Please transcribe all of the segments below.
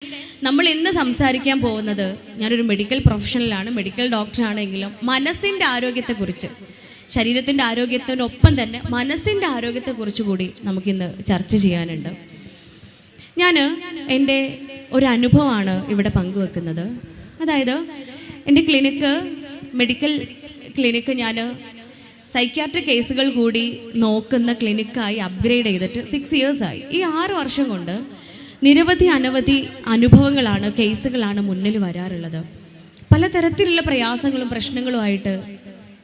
നമ്മൾ ഇന്ന് സംസാരിക്കാൻ പോകുന്നത്, ഞാനൊരു മെഡിക്കൽ പ്രൊഫഷണലാണ്, മെഡിക്കൽ ഡോക്ടറാണെങ്കിലും മനസ്സിൻ്റെ ആരോഗ്യത്തെക്കുറിച്ച്, ശരീരത്തിൻ്റെ ആരോഗ്യത്തിനൊപ്പം തന്നെ മനസ്സിൻ്റെ ആരോഗ്യത്തെക്കുറിച്ച് കൂടി നമുക്കിന്ന് ചർച്ച ചെയ്യാനുണ്ട്. ഞാൻ എൻ്റെ ഒരു അനുഭവമാണ് ഇവിടെ പങ്കുവെക്കുന്നത്. അതായത് എൻ്റെ മെഡിക്കൽ ക്ലിനിക്ക് ഞാൻ സൈക്യാട്രിക് കേസുകൾ കൂടി നോക്കുന്ന ക്ലിനിക്കായി അപ്ഗ്രേഡ് ചെയ്തിട്ട് 6 years ആയി. ഈ 6 വർഷം കൊണ്ട് അനവധി അനുഭവങ്ങളാണ്, കേസുകളാണ് മുന്നിൽ വരാറുള്ളത്. പലതരത്തിലുള്ള പ്രയാസങ്ങളും പ്രശ്നങ്ങളുമായിട്ട്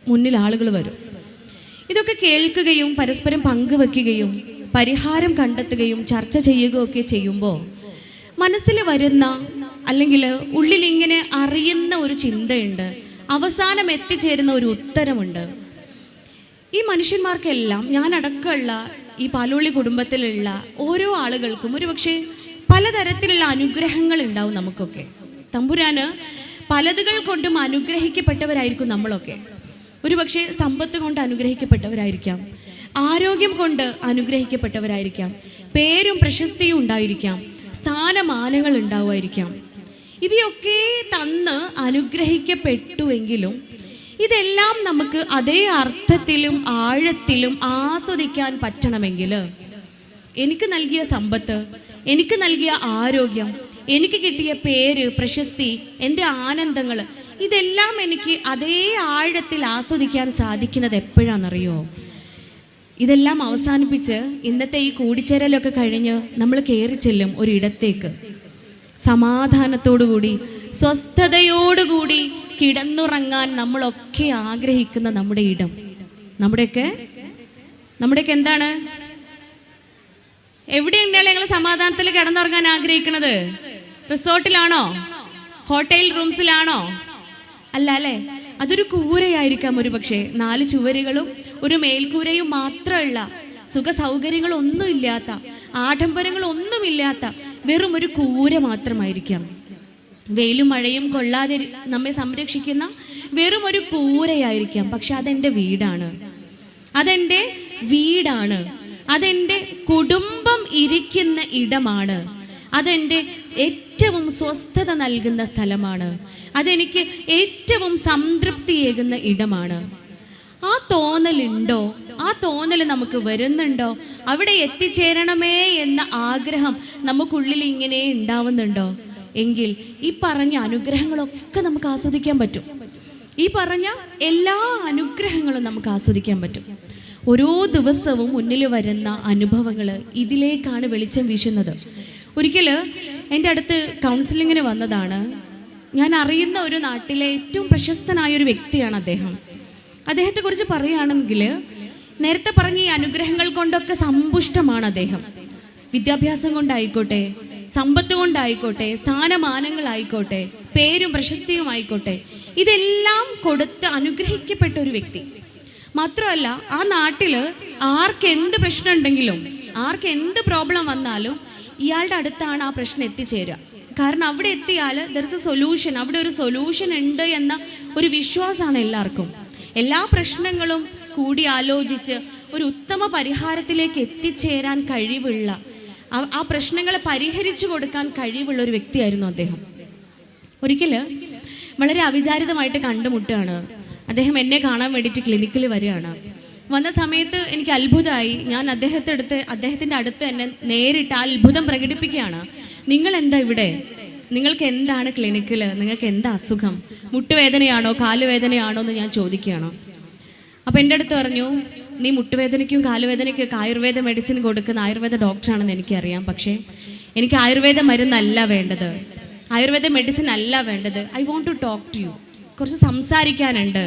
മുന്നിൽ ആളുകൾ വരും. ഇതൊക്കെ കേൾക്കുകയും പരസ്പരം പങ്കുവെക്കുകയും പരിഹാരം കണ്ടെത്തുകയും ചർച്ച ചെയ്യുകയൊക്കെ ചെയ്യുമ്പോൾ മനസ്സിൽ വരുന്ന, അല്ലെങ്കിൽ ഉള്ളിലിങ്ങനെ അറിയുന്ന ഒരു ചിന്തയുണ്ട്, അവസാനം എത്തിച്ചേരുന്ന ഒരു ഉത്തരമുണ്ട്. ഈ മനുഷ്യന്മാർക്കെല്ലാം, ഞാനടക്കമുള്ള ഈ പാലോളി കുടുംബത്തിലുള്ള ഓരോ ആളുകൾക്കും ഒരുപക്ഷെ പലതരത്തിലുള്ള അനുഗ്രഹങ്ങൾ ഉണ്ടാവും. നമുക്കൊക്കെ തമ്പുരാന് പലതുകൾ കൊണ്ടും അനുഗ്രഹിക്കപ്പെട്ടവരായിരിക്കും നമ്മളൊക്കെ. ഒരുപക്ഷെ സമ്പത്ത് കൊണ്ട് അനുഗ്രഹിക്കപ്പെട്ടവരായിരിക്കാം, ആരോഗ്യം കൊണ്ട് അനുഗ്രഹിക്കപ്പെട്ടവരായിരിക്കാം, പേരും പ്രശസ്തിയും ഉണ്ടായിരിക്കാം, സ്ഥാനമാനങ്ങൾ ഉണ്ടാവുമായിരിക്കാം. ഇവയൊക്കെ തന്ന് അനുഗ്രഹിക്കപ്പെട്ടുവെങ്കിലും ഇതെല്ലാം നമുക്ക് അതേ അർത്ഥത്തിലും ആഴത്തിലും ആസ്വദിക്കാൻ പറ്റണമെങ്കിൽ എനിക്ക് നൽകിയ സമ്പത്ത്, എനിക്ക് നൽകിയ ആരോഗ്യം, എനിക്ക് കിട്ടിയ പേര്, പ്രശസ്തി, എൻ്റെ ആനന്ദങ്ങൾ, ഇതെല്ലാം എനിക്ക് അതേ ആഴത്തിൽ ആസ്വദിക്കാൻ സാധിക്കുന്നത് എപ്പോഴാണെന്നറിയോ? ഇതെല്ലാം അവസാനിപ്പിച്ച് ഇന്നത്തെ ഈ കൂടിച്ചേരലൊക്കെ കഴിഞ്ഞ് നമ്മൾ കയറി ചെല്ലും ഒരിടത്തേക്ക്, സമാധാനത്തോടുകൂടി സ്വസ്ഥതയോടുകൂടി കിടന്നുറങ്ങാൻ നമ്മളൊക്കെ ആഗ്രഹിക്കുന്ന നമ്മുടെ ഇടം. നമ്മുടെയൊക്കെ എന്താണ്? എവിടെയുണ്ടായാലും ഞങ്ങൾ സമാധാനത്തിൽ കിടന്നുറങ്ങാൻ ആഗ്രഹിക്കുന്നത്? റിസോർട്ടിലാണോ? ഹോട്ടൽ റൂംസിലാണോ? അല്ല അല്ലേ? അതൊരു കൂരയായിരിക്കാം ഒരുപക്ഷെ. 4 ചുവരുകളും ഒരു മേൽക്കൂരയും മാത്രമുള്ള, സുഖ സൗകര്യങ്ങളൊന്നുമില്ലാത്ത, ആഡംബരങ്ങളൊന്നുമില്ലാത്ത വെറും ഒരു കൂര മാത്രമായിരിക്കാം. വെയിലും മഴയും കൊള്ളാതെ നമ്മെ സംരക്ഷിക്കുന്ന വെറും ഒരു കൂരയായിരിക്കാം. പക്ഷെ അതെൻ്റെ വീടാണ്, അതെൻ്റെ കുടുംബം ഇരിക്കുന്ന ഇടമാണ്, അതെൻ്റെ ഏറ്റവും സ്വസ്ഥത നൽകുന്ന സ്ഥലമാണ്, അതെനിക്ക് ഏറ്റവും സംതൃപ്തിയേകുന്ന ഇടമാണ്. ആ തോന്നലുണ്ടോ? ആ തോന്നൽ നമുക്ക് വരുന്നുണ്ടോ? അവിടെ എത്തിച്ചേരണമേ എന്ന ആഗ്രഹം നമുക്കുള്ളിൽ ഇങ്ങനെ ഉണ്ടാവുന്നുണ്ടോ? എങ്കിൽ ഈ പറഞ്ഞ അനുഗ്രഹങ്ങളൊക്കെ നമുക്ക് ആസ്വദിക്കാൻ പറ്റും. ഈ പറഞ്ഞ എല്ലാ അനുഗ്രഹങ്ങളും നമുക്ക് ആസ്വദിക്കാൻ പറ്റും. ഓരോ ദിവസവും മുന്നിൽ വരുന്ന അനുഭവങ്ങൾ ഇതിലേക്കാണ് വെളിച്ചം വീശുന്നത്. ഒരിക്കൽ എൻ്റെ അടുത്ത് കൗൺസിലിങ്ങിന് വന്നതാണ്. ഞാൻ അറിയുന്ന ഒരു നാട്ടിലെ ഏറ്റവും പ്രശസ്തനായ ഒരു വ്യക്തിയാണ് അദ്ദേഹത്തെക്കുറിച്ച് പറയുകയാണെങ്കിൽ, നേരത്തെ പറഞ്ഞ ഈ അനുഗ്രഹങ്ങൾ കൊണ്ടൊക്കെ സമ്പുഷ്ടമാണ് അദ്ദേഹം. വിദ്യാഭ്യാസം കൊണ്ടായിക്കോട്ടെ, സമ്പത്ത് കൊണ്ടായിക്കോട്ടെ, സ്ഥാനമാനങ്ങളായിക്കോട്ടെ, പേരും പ്രശസ്തിയും ആയിക്കോട്ടെ, ഇതെല്ലാം കൊടുത്ത് അനുഗ്രഹിക്കപ്പെട്ട ഒരു വ്യക്തി. മാത്രമല്ല, ആ നാട്ടിൽ ആർക്കെന്ത് പ്രശ്നം ഉണ്ടെങ്കിലും, ആർക്കെന്ത് പ്രോബ്ലം വന്നാലും ഇയാളുടെ അടുത്താണ് ആ പ്രശ്നം എത്തിച്ചേരുക. കാരണം അവിടെ എത്തിയാൽ ദർ ഇസ് എ സൊല്യൂഷൻ, അവിടെ ഒരു സൊല്യൂഷൻ ഉണ്ട് എന്ന ഒരു വിശ്വാസമാണ് എല്ലാവർക്കും. എല്ലാ പ്രശ്നങ്ങളും കൂടി ആലോചിച്ച് ഒരു ഉത്തമ പരിഹാരത്തിലേക്ക് എത്തിച്ചേരാൻ കഴിവുള്ള, ആ പ്രശ്നങ്ങളെ പരിഹരിച്ചു കൊടുക്കാൻ കഴിവുള്ള ഒരു വ്യക്തിയായിരുന്നു അദ്ദേഹം. ഒരിക്കൽ വളരെ അവിചാരിതമായിട്ട് കണ്ടുമുട്ടുകയാണ്. അദ്ദേഹം എന്നെ കാണാൻ വേണ്ടിയിട്ട് ക്ലിനിക്കിൽ വരികയാണ്. വന്ന സമയത്ത് എനിക്ക് അത്ഭുതമായി. ഞാൻ അദ്ദേഹത്തിൻ്റെ അടുത്ത് എന്നെ നേരിട്ട് അത്ഭുതം പ്രകടിപ്പിക്കുകയാണ്. നിങ്ങൾ എന്താ ഇവിടെ? നിങ്ങൾക്ക് എന്താണ് ക്ലിനിക്കിൽ? നിങ്ങൾക്ക് എന്താ അസുഖം? മുട്ടുവേദനയാണോ കാലുവേദനയാണോ എന്ന് ഞാൻ ചോദിക്കുകയാണ്. അപ്പം എൻ്റെ അടുത്ത് പറഞ്ഞു, നീ മുട്ടുവേദനയ്ക്കും കാലുവേദനയ്ക്കും ആയുർവേദ മെഡിസിൻ കൊടുക്കുന്ന ആയുർവേദ ഡോക്ടറാണെന്ന് എനിക്കറിയാം. പക്ഷേ എനിക്ക് ആയുർവേദ മരുന്നല്ല വേണ്ടത്, ആയുർവേദ മെഡിസിൻ അല്ല വേണ്ടത്. I want to talk to you. കുറച്ച് സംസാരിക്കാനുണ്ട്,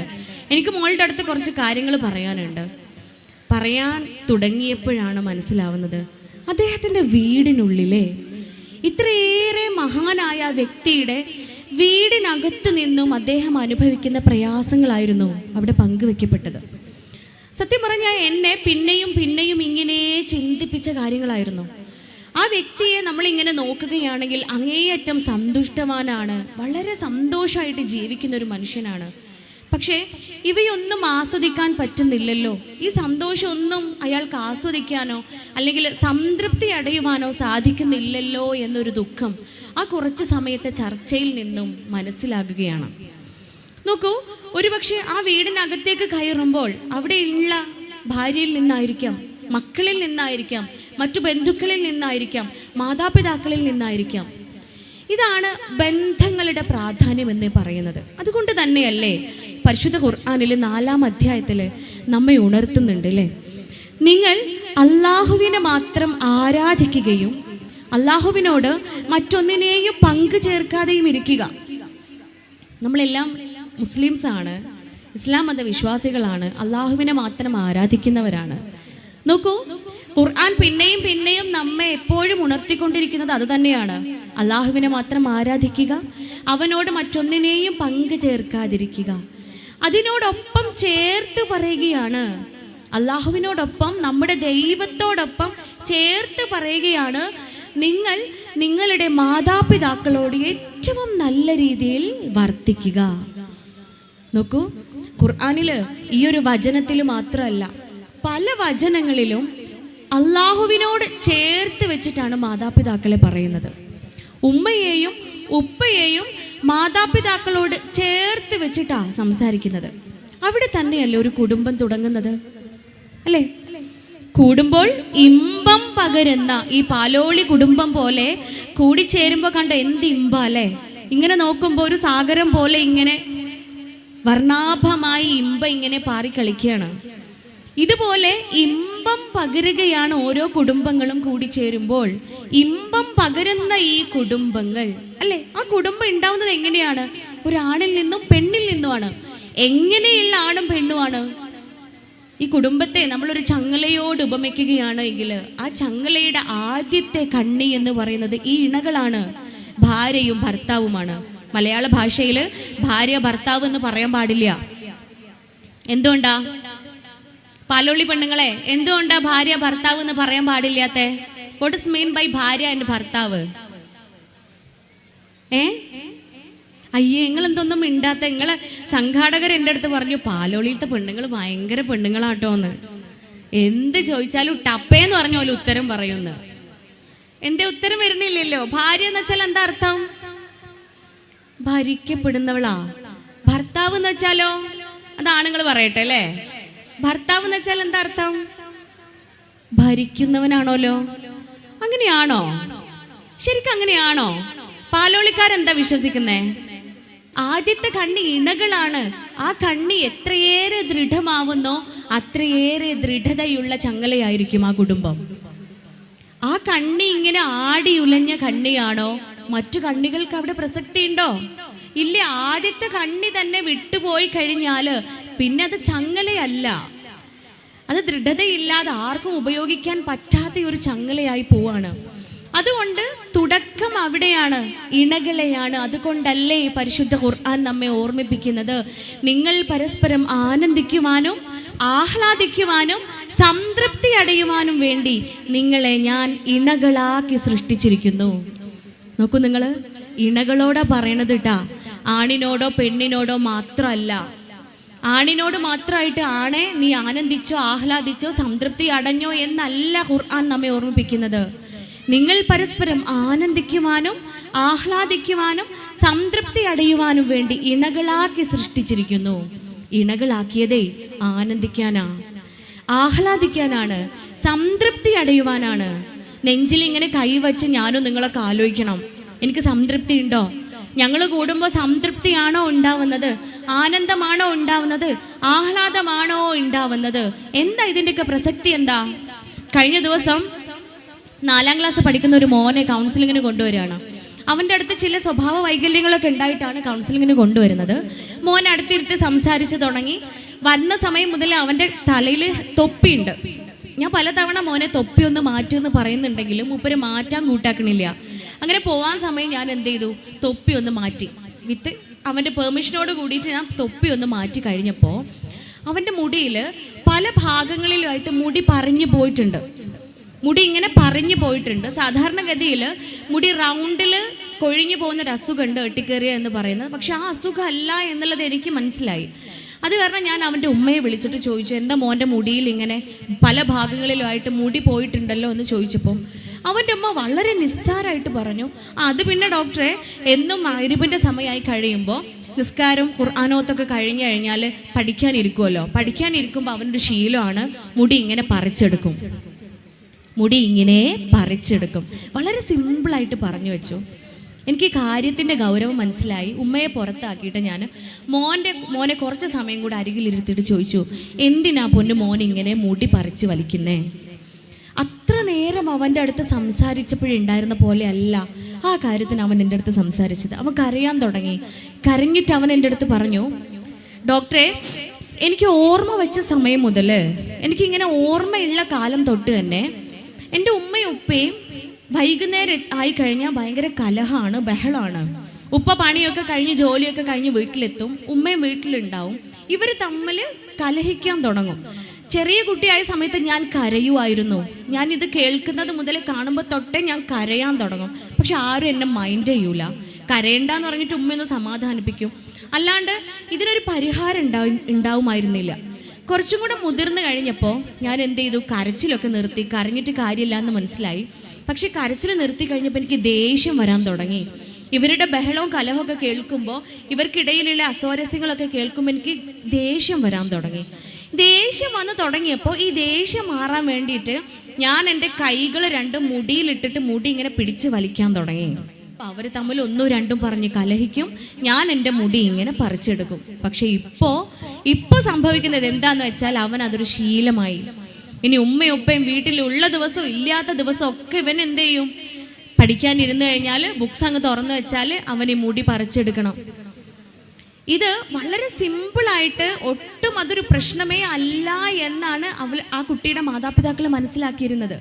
എനിക്ക് മോളുടെ അടുത്ത് കുറച്ച് കാര്യങ്ങൾ പറയാനുണ്ട്. പറയാൻ തുടങ്ങിയപ്പോഴാണ് മനസ്സിലാവുന്നത്, അദ്ദേഹത്തിൻ്റെ വീടിനുള്ളിലെ ഇത്രയേറെ മഹാനായ വ്യക്തിയുടെ വീടിനകത്ത് നിന്നും അദ്ദേഹം അനുഭവിക്കുന്ന പ്രയാസങ്ങളായിരുന്നു അവിടെ പങ്കുവെക്കപ്പെട്ടത്. സത്യം പറഞ്ഞാൽ എന്നെ പിന്നെയും പിന്നെയും ഇങ്ങനെ ചിന്തിപ്പിച്ച കാര്യങ്ങളായിരുന്നു. ആ വ്യക്തിയെ നമ്മളിങ്ങനെ നോക്കുകയാണെങ്കിൽ അങ്ങേയറ്റം സന്തുഷ്ടവാനാണ്, വളരെ സന്തോഷമായിട്ട് ജീവിക്കുന്ന ഒരു മനുഷ്യനാണ്. പക്ഷേ ഇവയൊന്നും ആസ്വദിക്കാൻ പറ്റുന്നില്ലല്ലോ. ഈ സന്തോഷമൊന്നും അയാൾക്ക് ആസ്വദിക്കാനോ അല്ലെങ്കിൽ സംതൃപ്തി അടയുവാനോ സാധിക്കുന്നില്ലല്ലോ എന്നൊരു ദുഃഖം ആ കുറച്ച് സമയത്തെ ചർച്ചയിൽ നിന്നും മനസ്സിലാകുകയാണ്. നോക്കൂ, ഒരുപക്ഷെ ആ വീടിനകത്തേക്ക് കയറുമ്പോൾ അവിടെയുള്ള ഭാര്യയിൽ നിന്നായിരിക്കാം, മക്കളിൽ നിന്നായിരിക്കാം, മറ്റു ബന്ധുക്കളിൽ നിന്നായിരിക്കാം, മാതാപിതാക്കളിൽ നിന്നായിരിക്കാം. ഇതാണ് ബന്ധങ്ങളുടെ പ്രാധാന്യം എന്ന് പറയുന്നത്. അതുകൊണ്ട് തന്നെയല്ലേ പരിശുദ്ധ ഖുർആനിൽ 4-ാം അധ്യായത്തിൽ നമ്മെ ഉണർത്തുന്നുണ്ട് അല്ലേ, നിങ്ങൾ അള്ളാഹുവിനെ മാത്രം ആരാധിക്കുകയും അള്ളാഹുവിനോട് മറ്റൊന്നിനെയും പങ്കു ചേർക്കാതെയും ഇരിക്കുക. നമ്മളെല്ലാം മുസ്ലിംസ് ആണ്, ഇസ്ലാം മതവിശ്വാസികളാണ്, അള്ളാഹുവിനെ മാത്രം ആരാധിക്കുന്നവരാണ്. നോക്കൂ, ഖുർആൻ പിന്നെയും പിന്നെയും നമ്മെ എപ്പോഴും ഉണർത്തിക്കൊണ്ടിരിക്കുന്നത് അത് തന്നെയാണ്. അള്ളാഹുവിനെ മാത്രം ആരാധിക്കുക, അവനോട് മറ്റൊന്നിനെയും പങ്കു ചേർക്കാതിരിക്കുക. അതിനോടൊപ്പം ചേർത്ത് പറയുകയാണ്, അള്ളാഹുവിനോടൊപ്പം നമ്മുടെ ദൈവത്തോടൊപ്പം ചേർത്ത് പറയുകയാണ്, നിങ്ങൾ നിങ്ങളുടെ മാതാപിതാക്കളോട് ഏറ്റവും നല്ല രീതിയിൽ വർത്തിക്കുക. നോക്കൂ, ഖുർആനിൽ ഈ ഒരു വചനത്തിൽ മാത്രമല്ല, പല വചനങ്ങളിലും അള്ളാഹുവിനോട് ചേർത്ത് വെച്ചിട്ടാണ് മാതാപിതാക്കളെ പറയുന്നത്. ഉമ്മയെയും ഉപ്പയെയും മാതാപിതാക്കളോട് ചേർത്ത് വെച്ചിട്ടാണ് സംസാരിക്കുന്നത്. അവിടെ തന്നെയല്ലേ ഒരു കുടുംബം തുടങ്ങുന്നത് അല്ലേ? കൂടുമ്പോൾ ഇമ്പം പകരുന്ന ഈ പാലോളി കുടുംബം പോലെ കൂടിച്ചേരുമ്പോൾ കണ്ട എന്ത് ഇമ്പ അല്ലേ? ഇങ്ങനെ നോക്കുമ്പോൾ ഒരു സാഗരം പോലെ ഇങ്ങനെ വർണ്ണാഭമായി ഇമ്പം ഇങ്ങനെ പാറിക്കളിക്കുകയാണ്. ഇതുപോലെ ഇമ്പം പകരുകയാണ് ഓരോ കുടുംബങ്ങളും കൂടിച്ചേരുമ്പോൾ. ഇമ്പം പകരുന്ന ഈ കുടുംബങ്ങൾ അല്ലേ, ആ കുടുംബം ഉണ്ടാവുന്നത് എങ്ങനെയാണ്? ഒരാണിൽ നിന്നും പെണ്ണിൽ നിന്നുമാണ്. എങ്ങനെയുള്ള ആണും പെണ്ണുമാണ്? ഈ കുടുംബത്തെ നമ്മളൊരു ചങ്ങലയോട് ഉപമിക്കുകയാണ് എങ്കിൽ ആ ചങ്ങലയുടെ ആദ്യത്തെ കണ്ണി എന്ന് പറയുന്നത് ഈ ഇണകളാണ്, ഭാര്യയും ഭർത്താവുമാണ്. മലയാള ഭാഷയിൽ ഭാര്യ ഭർത്താവ് എന്ന് പറയാൻ പാടില്ല. എന്തുകൊണ്ടാ പാലോളി പെണ്ണുങ്ങളെ, എന്തുകൊണ്ടാ ഭാര്യ ഭർത്താവ് എന്ന് പറയാൻ പാടില്ലാത്ത? വാട്ട് ഇസ് മീൻ ബൈ ഭാര്യ ആൻഡ് ഭർത്താവ്? അയ്യേ, നിങ്ങൾ എന്തൊന്നും മിണ്ടാത്ത? നിങ്ങളെ സംഘാടകർ എൻ്റെ അടുത്ത് പറഞ്ഞു പാലോളിയിലത്തെ പെണ്ണുങ്ങൾ ഭയങ്കര പെണ്ണുങ്ങളാട്ടോ എന്ന്. എന്ത് ചോദിച്ചാലും ടപ്പേന്ന് പറഞ്ഞ പോലെ ഉത്തരം പറയുന്നു. എന്തേ ഉത്തരം വരുന്നില്ലല്ലോ? ഭാര്യ എന്ന് വെച്ചാൽ എന്താ അർത്ഥം? ഭരിക്കപ്പെടുന്നവളാ. ഭർത്താവ് എന്ന് വെച്ചാലോ? അത് ആണുങ്ങൾ പറയട്ടെ അല്ലേ. ഭർത്താവ് എന്ന് വെച്ചാൽ എന്താ അർത്ഥം? ഭരിക്കുന്നവനാണോലോ. അങ്ങനെയാണോ? ശരിക്കും അങ്ങനെയാണോ? പാലോളിക്കാരെന്താ വിശ്വസിക്കുന്നേ? ആദ്യത്തെ കണ്ണി ഇണകളാണ്. ആ കണ്ണി എത്രയേറെ ദൃഢമാവുന്നോ അത്രയേറെ ദൃഢതയുള്ള ചങ്ങലയായിരിക്കും ആ കുടുംബം. ആ കണ്ണി ഇങ്ങനെ ആടി ഉലഞ്ഞ കണ്ണിയാണോ? മറ്റു കണ്ണികൾക്ക് അവിടെ പ്രസക്തി ഉണ്ടോ? ഇല്ല. ആദ്യത്തെ കണ്ണി തന്നെ വിട്ടുപോയി കഴിഞ്ഞാൽ പിന്നെ അത് ചങ്ങലയല്ല, അത് ദൃഢതയില്ലാതെ ആർക്കും ഉപയോഗിക്കാൻ പറ്റാത്ത ഒരു ചങ്ങലയായി പോവാണ്. അതുകൊണ്ട് തുടക്കം അവിടെയാണ്, ഇണകളെയാണ്. അതുകൊണ്ടല്ലേ പരിശുദ്ധ ഖുർആൻ നമ്മെ ഓർമ്മിപ്പിക്കുന്നത്, നിങ്ങൾ പരസ്പരം ആനന്ദിക്കുവാനും ആഹ്ലാദിക്കുവാനും സംതൃപ്തി അടയുവാനും വേണ്ടി നിങ്ങളെ ഞാൻ ഇണകളാക്കി സൃഷ്ടിച്ചിരിക്കുന്നു. നോക്കൂ, നിങ്ങൾ ഇണകളോടാ പറയണത് കേട്ടാ, ആണിനോടോ പെണ്ണിനോടോ മാത്രമല്ല. ആണിനോട് മാത്രമായിട്ട് ആണെ നീ ആനന്ദിച്ചോ ആഹ്ലാദിച്ചോ സംതൃപ്തി അടഞ്ഞോ എന്നല്ല ഖുർആൻ നമ്മെ ഓർമ്മിപ്പിക്കുന്നത്. നിങ്ങൾ പരസ്പരം ആനന്ദിക്കുവാനും ആഹ്ലാദിക്കുവാനും സംതൃപ്തി അടയുവാനും വേണ്ടി ഇണകളാക്കി സൃഷ്ടിച്ചിരിക്കുന്നു. ഇണകളാക്കിയതേ ആനന്ദിക്കാനാ, ആഹ്ലാദിക്കാനാണ്, സംതൃപ്തി അടയുവാനാണ്. നെഞ്ചിൽ ഇങ്ങനെ കൈവച്ച് ഞാനും നിങ്ങളൊക്കെ ആലോചിക്കണം, എനിക്ക് സംതൃപ്തി ഉണ്ടോ? ഞങ്ങൾ കൂടുമ്പോൾ സംതൃപ്തിയാണോ ഉണ്ടാവുന്നത്? ആനന്ദമാണോ ഉണ്ടാവുന്നത്? ആഹ്ലാദമാണോ ഉണ്ടാവുന്നത്? എന്താ ഇതിൻ്റെയൊക്കെ പ്രസക്തി? എന്താ? കഴിഞ്ഞ ദിവസം 4-ാം ക്ലാസ് പഠിക്കുന്ന ഒരു മോനെ കൗൺസിലിങ്ങിന് കൊണ്ടുവരികയാണ്. അവൻ്റെ അടുത്ത് ചില സ്വഭാവ വൈകല്യങ്ങളൊക്കെ ഉണ്ടായിട്ടാണ് കൗൺസിലിങ്ങിന് കൊണ്ടുവരുന്നത്. മോൻ അടുത്തിരുത്തി സംസാരിച്ച് തുടങ്ങി. വന്ന സമയം മുതൽ അവൻ്റെ തലയിൽ തൊപ്പിയുണ്ട്. ഞാൻ പലതവണ മോനെ തൊപ്പി ഒന്ന് മാറ്റുമെന്ന് പറയുന്നുണ്ടെങ്കിലും മൂപ്പര് മാറ്റാൻ കൂട്ടാക്കണില്ല. അങ്ങനെ പോവാൻ സമയം ഞാൻ എന്ത് ചെയ്തു, തൊപ്പി ഒന്ന് മാറ്റി. വിത്ത് അവൻ്റെ പെർമിഷനോട് കൂടിയിട്ട് ഞാൻ തൊപ്പി ഒന്ന് മാറ്റി കഴിഞ്ഞപ്പോൾ അവൻ്റെ മുടിയിൽ പല ഭാഗങ്ങളിലുമായിട്ട് മുടി പറഞ്ഞു പോയിട്ടുണ്ട്. മുടി ഇങ്ങനെ പറഞ്ഞു പോയിട്ടുണ്ട്. സാധാരണഗതിയിൽ മുടി റൗണ്ടിൽ കൊഴിഞ്ഞു പോകുന്നൊരു അസുഖമുണ്ട് എട്ടിക്കേറിയ എന്ന് പറയുന്നത്. പക്ഷെ ആ അസുഖമല്ല എന്നുള്ളത് എനിക്ക് മനസ്സിലായി. അത് കാരണം ഞാൻ അവൻ്റെ ഉമ്മയെ വിളിച്ചിട്ട് ചോദിച്ചു, എന്താ മോൻ്റെ മുടിയിൽ ഇങ്ങനെ പല ഭാഗങ്ങളിലുമായിട്ട് മുടി പോയിട്ടുണ്ടല്ലോ എന്ന് ചോദിച്ചപ്പോൾ അവൻ്റെ ഉമ്മ വളരെ നിസ്സാരമായിട്ട് പറഞ്ഞു, അത് പിന്നെ ഡോക്ടറെ എന്നും മഗ്‌രിബിൻ്റെ സമയമായി കഴിയുമ്പോൾ നിസ്കാരം ഖുർആനോത്തൊക്കെ കഴിഞ്ഞു കഴിഞ്ഞാൽ പഠിക്കാനിരിക്കുമല്ലോ, പഠിക്കാനിരിക്കുമ്പോൾ അവനൊരു ശീലമാണ് മുടി ഇങ്ങനെ പറിച്ചെടുക്കും. വളരെ സിമ്പിളായിട്ട് പറഞ്ഞു വെച്ചു. എനിക്ക് കാര്യത്തിൻ്റെ ഗൗരവം മനസ്സിലായി. ഉമ്മയെ പുറത്താക്കിയിട്ട് ഞാൻ മോനെ കുറച്ച് സമയം കൂടെ അരികിലിരുത്തിയിട്ട് ചോദിച്ചു, എന്തിനാ പൊന്നു മോൻ ഇങ്ങനെ മുടി പറിച്ച് വലിക്കുന്നേ? അത്ര നേരം അവൻ്റെ അടുത്ത് സംസാരിച്ചപ്പോഴുണ്ടായിരുന്ന പോലെ അല്ല ആ കാര്യത്തിന് അവൻ എൻ്റെ അടുത്ത് സംസാരിച്ചത്. അവൻ കരയാൻ തുടങ്ങി. കരഞ്ഞിട്ട് അവൻ എൻ്റെ അടുത്ത് പറഞ്ഞു, ഡോക്ടറെ, എനിക്ക് ഓർമ്മ വെച്ച സമയം മുതൽ, എനിക്കിങ്ങനെ ഓർമ്മയുള്ള കാലം തൊട്ട് തന്നെ എൻ്റെ ഉമ്മയും ഉപ്പയും വൈകുന്നേരം ആയി കഴിഞ്ഞാൽ ഭയങ്കര കലഹമാണ്, ബഹളമാണ്. ഉപ്പ പണിയൊക്കെ കഴിഞ്ഞ് ജോലിയൊക്കെ കഴിഞ്ഞ് വീട്ടിലെത്തും, ഉമ്മയും വീട്ടിലുണ്ടാവും. ഇവർ തമ്മിൽ കലഹിക്കാൻ തുടങ്ങും. ചെറിയ കുട്ടിയായ സമയത്ത് ഞാൻ കരയുമായിരുന്നു. ഞാൻ ഇത് കേൾക്കുന്നത് മുതൽ കാണുമ്പോൾ തൊട്ടേ ഞാൻ കരയാൻ തുടങ്ങും. പക്ഷെ ആരും എന്നെ മൈൻഡ് ചെയ്യൂല. കരയണ്ടെന്ന് പറഞ്ഞിട്ട് ഉമ്മയൊന്ന് സമാധാനിപ്പിക്കും, അല്ലാണ്ട് ഇതിനൊരു പരിഹാരം ഉണ്ടാവുമായിരുന്നില്ല. കുറച്ചും കൂടെ മുതിർന്നു കഴിഞ്ഞപ്പോൾ ഞാൻ എന്ത് ചെയ്തു, കരച്ചിലൊക്കെ നിർത്തി. കരഞ്ഞിട്ട് കാര്യമില്ല എന്ന് മനസ്സിലായി. പക്ഷെ കരച്ചിൽ നിർത്തി കഴിഞ്ഞപ്പോൾ എനിക്ക് ദേഷ്യം വരാൻ തുടങ്ങി. ഇവരുടെ ബഹളവും കലഹമൊക്കെ കേൾക്കുമ്പോൾ, ഇവർക്കിടയിലുള്ള അസ്വാരസ്യങ്ങളൊക്കെ കേൾക്കുമ്പോൾ എനിക്ക് ദേഷ്യം വരാൻ തുടങ്ങി. ദേഷ്യം വന്ന് തുടങ്ങിയപ്പോൾ ഈ ദേഷ്യം മാറാൻ വേണ്ടിയിട്ട് ഞാൻ എൻ്റെ കൈകൾ രണ്ടും മുടിയിലിട്ടിട്ട് മുടി ഇങ്ങനെ പിടിച്ച് വലിക്കാൻ തുടങ്ങി. അവർ തമ്മിൽ ഒന്നും രണ്ടും പറഞ്ഞ് കലഹിക്കും, ഞാൻ എൻ്റെ മുടി ഇങ്ങനെ പറിച്ചെടുക്കും. പക്ഷെ ഇപ്പോൾ സംഭവിക്കുന്നത് എന്താന്ന് വെച്ചാൽ അവൻ അതൊരു ശീലമായി. ഇനി ഉമ്മയും ഉപ്പയും വീട്ടിലുള്ള ദിവസവും ഇല്ലാത്ത ദിവസവും ഒക്കെ ഇവൻ എന്ത് ചെയ്യും, പഠിക്കാനിരുന്നു കഴിഞ്ഞാൽ ബുക്സ് അങ്ങ് തുറന്നു വെച്ചാൽ അവൻ ഈ മുടി പറിച്ചെടുക്കണം. ഇത് വളരെ സിമ്പിളായിട്ട് ഒട്ടും അതൊരു പ്രശ്നമേ അല്ല എന്നാണ് ആ കുട്ടിയുടെ മാതാപിതാക്കൾ മനസ്സിലാക്കിയിരുന്നത്.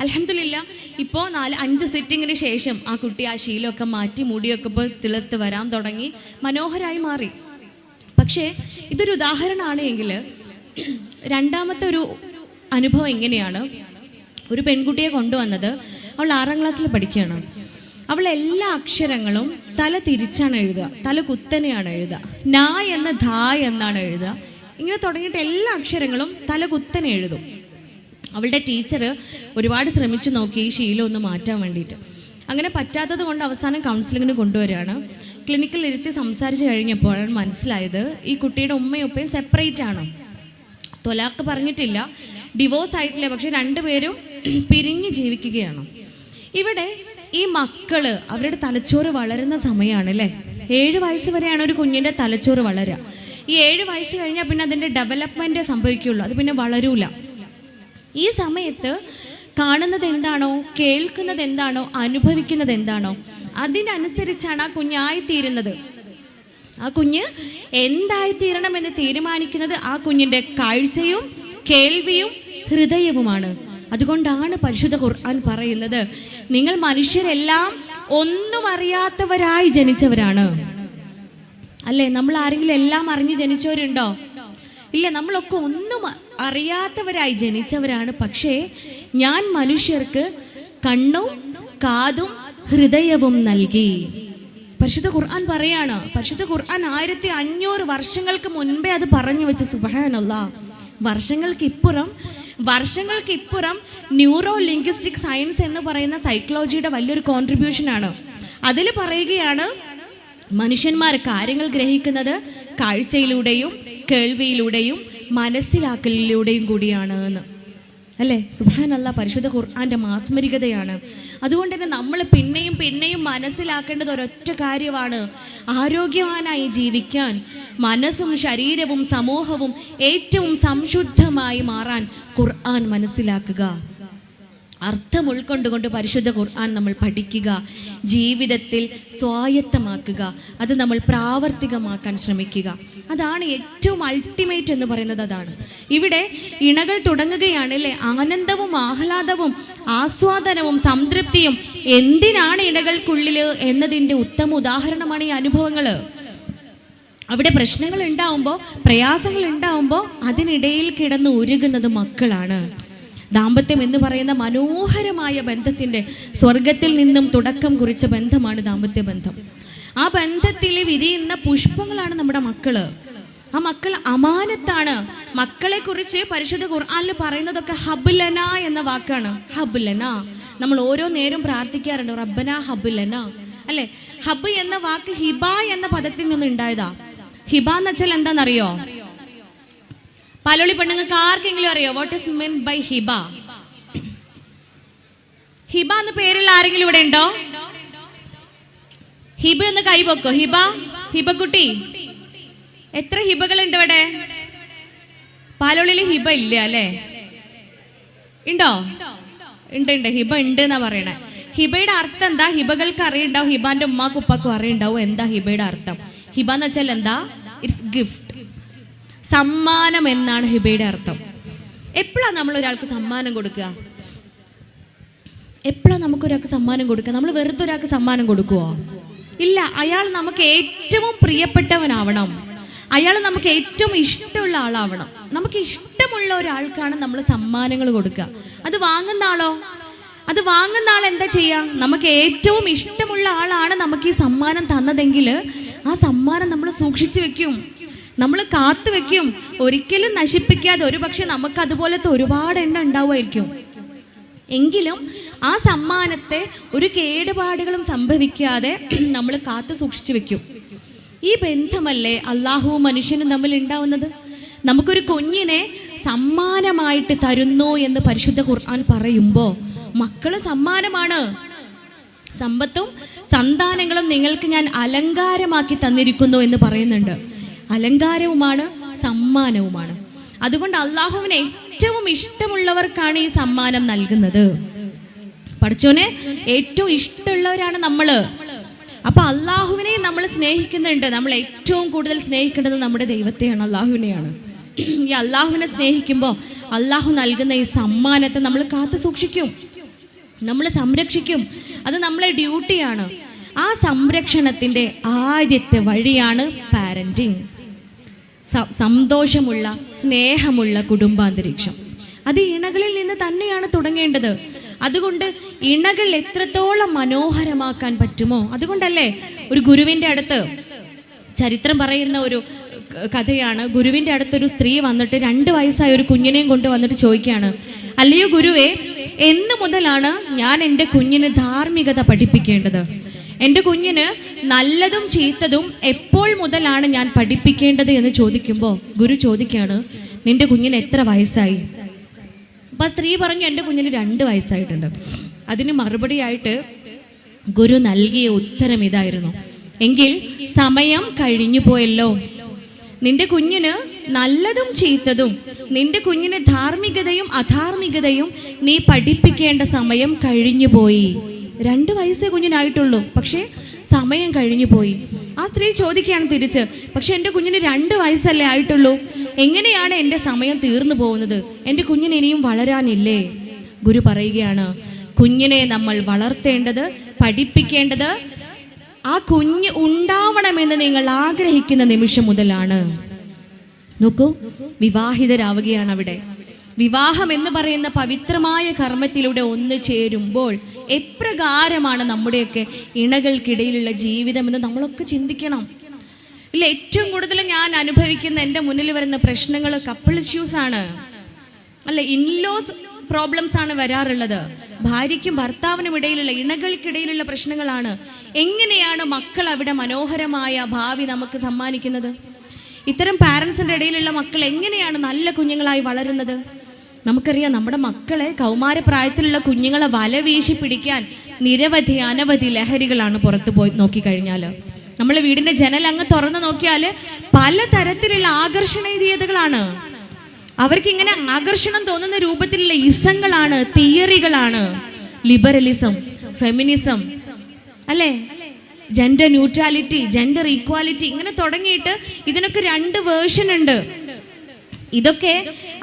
അൽഹംദുലില്ലാ, ഇപ്പോൾ 4-5 സിറ്റിങ്ങിന് ശേഷം ആ കുട്ടി ആ ശീലമൊക്കെ മാറ്റി മുടിയൊക്കെ ഇപ്പോൾ തിളത്ത് വരാൻ തുടങ്ങി, മനോഹരമായി മാറി. പക്ഷേ ഇതൊരു ഉദാഹരണമാണ് എങ്കിൽ രണ്ടാമത്തെ ഒരു അനുഭവം എങ്ങനെയാണ്, ഒരു പെൺകുട്ടിയെ കൊണ്ടുവന്നത്. അവൾ 6ാം ക്ലാസ്സിൽ പഠിക്കുകയാണ്. അവൾ എല്ലാ അക്ഷരങ്ങളും തല തിരിച്ചാണ് എഴുതുക, തല കുത്തനെയാണ് എഴുതുക. നാ എന്ന ധാ എന്നാണ് എഴുതുക. ഇങ്ങനെ തുടങ്ങിയിട്ട് എല്ലാ അക്ഷരങ്ങളും തല കുത്തനെ എഴുതും. അവളുടെ ടീച്ചർ ഒരുപാട് ശ്രമിച്ചു നോക്കി ഈ ശീലം ഒന്ന് മാറ്റാൻ വേണ്ടിയിട്ട്. അങ്ങനെ പറ്റാത്തത് കൊണ്ട് അവസാനം കൗൺസിലിങ്ങിന് കൊണ്ടുവരികയാണ്. ക്ലിനിക്കിൽ ഇരുത്തി സംസാരിച്ച് കഴിഞ്ഞപ്പോഴാണ് മനസ്സിലായത് ഈ കുട്ടിയുടെ ഉമ്മയും ഉപ്പയും സെപ്പറേറ്റ് ആണ്. തൊലാക്ക് പറഞ്ഞിട്ടില്ല, ഡിവോഴ്സ് ആയിട്ടില്ല, പക്ഷെ രണ്ടുപേരും പിരിഞ്ഞ് ജീവിക്കുകയാണ്. ഇവിടെ ഈ മക്കള് അവരുടെ തലച്ചോറ് വളരുന്ന സമയമാണ് അല്ലേ. 7 വയസ്സ് വരെയാണ് ഒരു കുഞ്ഞിൻ്റെ തലച്ചോറ് വളരുക. ഈ 7 വയസ്സ് കഴിഞ്ഞാൽ പിന്നെ അതിൻ്റെ ഡെവലപ്മെൻറ്റ് സംഭവിക്കുകയുള്ളൂ, അത് പിന്നെ വളരൂല. ഈ സമയത്ത് കാണുന്നത് എന്താണോ, കേൾക്കുന്നത് എന്താണോ, അനുഭവിക്കുന്നത് എന്താണോ, അതിനനുസരിച്ചാണ് ആ കുഞ്ഞായിത്തീരുന്നത്. ആ കുഞ്ഞ് എന്തായിത്തീരണമെന്ന് തീരുമാനിക്കുന്നത് ആ കുഞ്ഞിൻ്റെ കാഴ്ചയും കേൾവിയും ഹൃദയവുമാണ്. അതുകൊണ്ടാണ് പരിശുദ്ധ ഖുർആൻ പറയുന്നത്, നിങ്ങൾ മനുഷ്യരെല്ലാം ഒന്നും അറിയാത്തവരായി ജനിച്ചവരാണ്. അല്ലേ? നമ്മൾ ആരെങ്കിലും എല്ലാം അറിഞ്ഞ് ജനിച്ചവരുണ്ടോ? ഇല്ല, നമ്മളൊക്കെ ഒന്നും അറിയാത്തവരായി ജനിച്ചവരാണ്. പക്ഷേ ഞാൻ മനുഷ്യർക്ക് കണ്ണും കാതും ഹൃദയവും നൽകി. പരിശുദ്ധ ഖുർആൻ പറയാണ്. പരിശുദ്ധ ഖുർആൻ 1500 വർഷങ്ങൾക്ക് മുൻപേ അത് പറഞ്ഞു വെച്ച. സുബ്ഹാനല്ലാഹ്. വർഷങ്ങൾക്കിപ്പുറം ന്യൂറോ ലിംഗ്വിസ്റ്റിക് സയൻസ് എന്ന് പറയുന്ന സൈക്കോളജിയുടെ വലിയൊരു കോൺട്രിബ്യൂഷനാണ്. അതിൽ പറയുകയാണ്, മനുഷ്യന്മാർ കാര്യങ്ങൾ ഗ്രഹിക്കുന്നത് കാഴ്ചയിലൂടെയും കേൾവിയിലൂടെയും മനസ്സിലാക്കലിലൂടെയും കൂടിയാണ് എന്ന്. അല്ലേ? സുബ്ഹാനല്ലാഹ്. പരിശുദ്ധ ഖുർആന്റെ മാസ്മരികതയാണ്. അതുകൊണ്ട് തന്നെ നമ്മൾ പിന്നെയും പിന്നെയും മനസ്സിലാക്കേണ്ടത് ഒരൊറ്റ കാര്യമാണ്, ആരോഗ്യവാനായി ജീവിക്കാൻ മനസ്സും ശരീരവും സമൂഹവും ഏറ്റവും സംശുദ്ധമായി മാറാൻ ഖുർആൻ മനസ്സിലാക്കുക. അർത്ഥം ഉൾക്കൊണ്ടുകൊണ്ട് പരിശുദ്ധ ഖുർആൻ നമ്മൾ പഠിക്കുക, ജീവിതത്തിൽ സ്വായത്തമാക്കുക, അത് നമ്മൾ പ്രാവർത്തികമാക്കാൻ ശ്രമിക്കുക. അതാണ് ഏറ്റവും അൾട്ടിമേറ്റ് എന്ന് പറയുന്നത്. അതാണ് ഇവിടെ ഇണകൾ തുടങ്ങുകയാണ് അല്ലേ. ആനന്ദവും ആഹ്ലാദവും ആസ്വാദനവും സംതൃപ്തിയും എന്തിനാണ് ഇണകൾക്കുള്ളിൽ എന്നതിൻ്റെ ഉത്തമ ഉദാഹരണമാണ് ഈ അനുഭവങ്ങൾ. അവിടെ പ്രശ്നങ്ങൾ ഉണ്ടാവുമ്പോൾ, പ്രയാസങ്ങൾ ഉണ്ടാവുമ്പോൾ അതിനിടയിൽ കിടന്ന് ഉരുകുന്നത് മക്കളാണ്. ദാമ്പത്യം എന്ന് പറയുന്ന മനോഹരമായ ബന്ധത്തിൻ്റെ സ്വർഗത്തിൽ നിന്നും തുടക്കം കുറിച്ച ബന്ധമാണ് ദാമ്പത്യ ബന്ധം. ആ ബന്ധത്തിൽ വിരിയുന്ന പുഷ്പങ്ങളാണ് നമ്മുടെ മക്കള്. ആ മക്കൾ അമാനത്താണ്. മക്കളെ കുറിച്ച് പരിശുദ്ധ ഖുർആനിൽ പറയുന്നതൊക്കെ ഹബ്ലന എന്ന വാക്കാണ്. ഹബ്ലന. നമ്മൾ ഓരോ നേരം പ്രാർത്ഥിക്കാറുണ്ട്, റബ്ബന ഹബ്ലന, അല്ലെ? ഹബ് എന്ന വാക്ക് ഹിബ എന്ന പദത്തിൽ നിന്ന് ഉണ്ടായതാ. ഹിബ എന്ന് വെച്ചാൽ എന്താണെന്നറിയോ? പാലോളി പെണ്ണുങ്ങൾക്ക് ആർക്കെങ്കിലും അറിയോ what is mean by Hiba? Hiba എന്ന പേരുള്ള ആരെങ്കിലും ഇവിടെ ഉണ്ടോ? ഹിബ ഒന്ന് കൈപൊക്കോ. ഹിബ, ഹിബക്കുട്ടി, എത്ര ഹിബകളുണ്ട് ഇവിടെ? പാലോളിയിൽ ഹിബ ഇല്ല അല്ലേ? ഉണ്ടോ? ഉണ്ട്. ഹിബ ഉണ്ട് എന്നാ പറയണേ. ഹിബയുടെ അർത്ഥം എന്താ? ഹിബകൾക്ക് അറിയുണ്ടാവും, ഹിബാന്റെ ഉമ്മാക്കും ഉപ്പാക്കും അറിയുണ്ടാവും എന്താ ഹിബയുടെ അർത്ഥം. ഹിബ എന്ന് വെച്ചാൽ എന്താ? ഇറ്റ്സ് ഗിഫ്റ്റ്, സമ്മാനം എന്നാണ് ഹിബയുടെ അർത്ഥം. എപ്പോഴാണ് നമ്മൾ ഒരാൾക്ക് സമ്മാനം കൊടുക്കുക? എപ്പോഴാണ് നമുക്കൊരാൾക്ക് സമ്മാനം കൊടുക്കുക? നമ്മൾ വെറുതെ ഒരാൾക്ക് സമ്മാനം കൊടുക്കുവോ? ഇല്ല. അയാൾ നമുക്ക് ഏറ്റവും പ്രിയപ്പെട്ടവനാവണം. അയാൾ നമുക്ക് ഏറ്റവും ഇഷ്ടമുള്ള ആളാവണം. നമുക്ക് ഇഷ്ടമുള്ള ഒരാൾക്കാണ് നമ്മൾ സമ്മാനങ്ങൾ കൊടുക്കുക. അത് വാങ്ങുന്ന ആളോ? അത് വാങ്ങുന്ന ആൾ എന്താ ചെയ്യുക? നമുക്ക് ഏറ്റവും ഇഷ്ടമുള്ള ആളാണ് നമുക്ക് ഈ സമ്മാനം തന്നതെങ്കിൽ ആ സമ്മാനം നമ്മൾ സൂക്ഷിച്ചു വെക്കും, നമ്മൾ കാത്തു വെക്കും, ഒരിക്കലും നശിപ്പിക്കാതെ. ഒരു പക്ഷെ നമുക്ക് അതുപോലത്തെ ഒരുപാട് എണ്ണം ഉണ്ടാവുമായിരിക്കും. എങ്കിലും ആ സമ്മാനത്തെ ഒരു കേടുപാടുകളും സംഭവിക്കാതെ നമ്മൾ കാത്തു സൂക്ഷിച്ചു വെക്കും. ഈ ബന്ധമല്ലേ അള്ളാഹുവും മനുഷ്യനും തമ്മിൽ ഉണ്ടാവുന്നത്? നമുക്കൊരു കുഞ്ഞിനെ സമ്മാനമായിട്ട് തരുന്നു എന്ന് പരിശുദ്ധ ഖുർആൻ പറയുമ്പോൾ മക്കള് സമ്മാനമാണ്. സമ്പത്തും സന്താനങ്ങളും നിങ്ങൾക്ക് ഞാൻ അലങ്കാരമാക്കി തന്നിരിക്കുന്നു എന്ന് പറയുന്നുണ്ട്. അലങ്കാരവുമാണ്, സമ്മാനവുമാണ്. അതുകൊണ്ട് അള്ളാഹുവിന് ഏറ്റവും ഇഷ്ടമുള്ളവർക്കാണ് ഈ സമ്മാനം നൽകുന്നത്. പഠിച്ചോനെ ഏറ്റവും ഇഷ്ടമുള്ളവരാണ് നമ്മള്. അപ്പൊ അള്ളാഹുവിനെ നമ്മൾ സ്നേഹിക്കുന്നുണ്ട്. നമ്മൾ ഏറ്റവും കൂടുതൽ സ്നേഹിക്കേണ്ടത് നമ്മുടെ ദൈവത്തെയാണ്, അള്ളാഹുവിനെയാണ്. ഈ അള്ളാഹുവിനെ സ്നേഹിക്കുമ്പോൾ അള്ളാഹു നൽകുന്ന ഈ സമ്മാനത്തെ നമ്മൾ കാത്തു സൂക്ഷിക്കും, നമ്മൾ സംരക്ഷിക്കും. അത് നമ്മളെ ഡ്യൂട്ടിയാണ്. ആ സംരക്ഷണത്തിൻ്റെ ആദ്യത്തെ വഴിയാണ് പാരന്റിങ്. സന്തോഷമുള്ള സ്നേഹമുള്ള കുടുംബാന്തരീക്ഷം അത് ഇണകളിൽ നിന്ന് തന്നെയാണ് തുടങ്ങേണ്ടത്. അതുകൊണ്ട് ഇണകൾ എത്രത്തോളം മനോഹരമാക്കാൻ പറ്റുമോ, അതുകൊണ്ടല്ലേ ഒരു ഗുരുവിൻ്റെ അടുത്ത് ചരിത്രം പറയുന്ന ഒരു കഥയാണ്. ഗുരുവിൻ്റെ അടുത്തൊരു സ്ത്രീ വന്നിട്ട് 2 വയസ്സായ ഒരു കുഞ്ഞിനെയും കൊണ്ട് വന്നിട്ട് ചോദിക്കുകയാണ്, അല്ലയോ ഗുരുവേ, എന്ന് മുതലാണ് ഞാൻ എൻ്റെ കുഞ്ഞിന് ധാർമ്മികത പഠിപ്പിക്കേണ്ടത്? എൻ്റെ കുഞ്ഞിന് നല്ലതും ചീത്തതും എപ്പോൾ മുതലാണ് ഞാൻ പഠിപ്പിക്കേണ്ടത് എന്ന് ചോദിക്കുമ്പോൾ ഗുരു ചോദിക്കുകയാണ്, നിന്റെ കുഞ്ഞിന് എത്ര വയസ്സായി? അപ്പം സ്ത്രീ പറഞ്ഞു, എൻ്റെ കുഞ്ഞിന് 2 വയസ്സായിട്ടുണ്ട്. അതിന് മറുപടിയായിട്ട് ഗുരു നൽകിയ ഉത്തരം ഇതായിരുന്നു, എങ്കിൽ സമയം കഴിഞ്ഞു പോയല്ലോ. നിന്റെ കുഞ്ഞിന് നല്ലതും ചീത്തതും, നിന്റെ കുഞ്ഞിന് ധാർമ്മികതയും അധാർമികതയും നീ പഠിപ്പിക്കേണ്ട സമയം കഴിഞ്ഞു പോയി. 2 വയസ്സേ കുഞ്ഞിനായിട്ടുള്ളൂ, പക്ഷേ സമയം കഴിഞ്ഞു പോയി. ആ സ്ത്രീ ചോദിക്കുകയാണ് തിരിച്ച്, പക്ഷെ എൻ്റെ കുഞ്ഞിന് 2 വയസ്സല്ലേ ആയിട്ടുള്ളൂ, എങ്ങനെയാണ് എൻ്റെ സമയം തീർന്നു പോകുന്നത്? എൻ്റെ കുഞ്ഞിന് ഇനിയും വളരാനില്ലേ? ഗുരു പറയുകയാണ്, കുഞ്ഞിനെ നമ്മൾ വളർത്തേണ്ടത്, പഠിപ്പിക്കേണ്ടത് ആ കുഞ്ഞ് ഉണ്ടാവണമെന്ന് നിങ്ങൾ ആഗ്രഹിക്കുന്ന നിമിഷം മുതലാണ്. നോക്കൂ, വിവാഹിതരാവുകയാണ് അവിടെ. വിവാഹം എന്ന് പറയുന്ന പവിത്രമായ കർമ്മത്തിലൂടെ ഒന്ന് ചേരുമ്പോൾ എപ്രകാരമാണ് നമ്മുടെയൊക്കെ ഇണകൾക്കിടയിലുള്ള ജീവിതം എന്ന് നമ്മളൊക്കെ ചിന്തിക്കണം. ഇല്ല, ഏറ്റവും കൂടുതൽ ഞാൻ അനുഭവിക്കുന്ന, എൻ്റെ മുന്നിൽ വരുന്ന പ്രശ്നങ്ങൾ കപ്പിൾ ഇഷ്യൂസ് ആണ്, അല്ല ഇൻലോസ് പ്രോബ്ലംസ് ആണ് വരാറുള്ളത്. ഭാര്യയ്ക്കും ഭർത്താവിനും ഇടയിലുള്ള, ഇണകൾക്കിടയിലുള്ള പ്രശ്നങ്ങളാണ്. എങ്ങനെയാണ് മക്കൾ അവിടെ മനോഹരമായ ഭാവി നമുക്ക് സമ്മാനിക്കുന്നത്? ഇത്തരം പാരൻസിൻ്റെ ഇടയിലുള്ള മക്കൾ എങ്ങനെയാണ് നല്ല കുഞ്ഞുങ്ങളായി വളരുന്നത്? നമുക്കറിയാം, നമ്മുടെ മക്കളെ, കൗമാരപ്രായത്തിലുള്ള കുഞ്ഞുങ്ങളെ വല വീശി പിടിക്കാൻ നിരവധി അനവധി ലഹരികളാണ് പുറത്തു പോയി നോക്കിക്കഴിഞ്ഞാൽ. നമ്മൾ വീടിൻ്റെ ജനൽ അങ്ങ് തുറന്നു നോക്കിയാൽ പലതരത്തിലുള്ള ആകർഷണീയതകളാണ്. അവർക്കിങ്ങനെ ആകർഷണം തോന്നുന്ന രൂപത്തിലുള്ള ഇസങ്ങളാണ്, തിയറികളാണ്. ലിബറലിസം, ഫെമിനിസം, അല്ലേ, ജെൻഡർ ന്യൂട്രാലിറ്റി, ജെൻഡർ ഈക്വാലിറ്റി, ഇങ്ങനെ തുടങ്ങിയിട്ട് ഇതിനൊക്കെ 2 വേർഷൻ ഉണ്ട്. ഇതൊക്കെ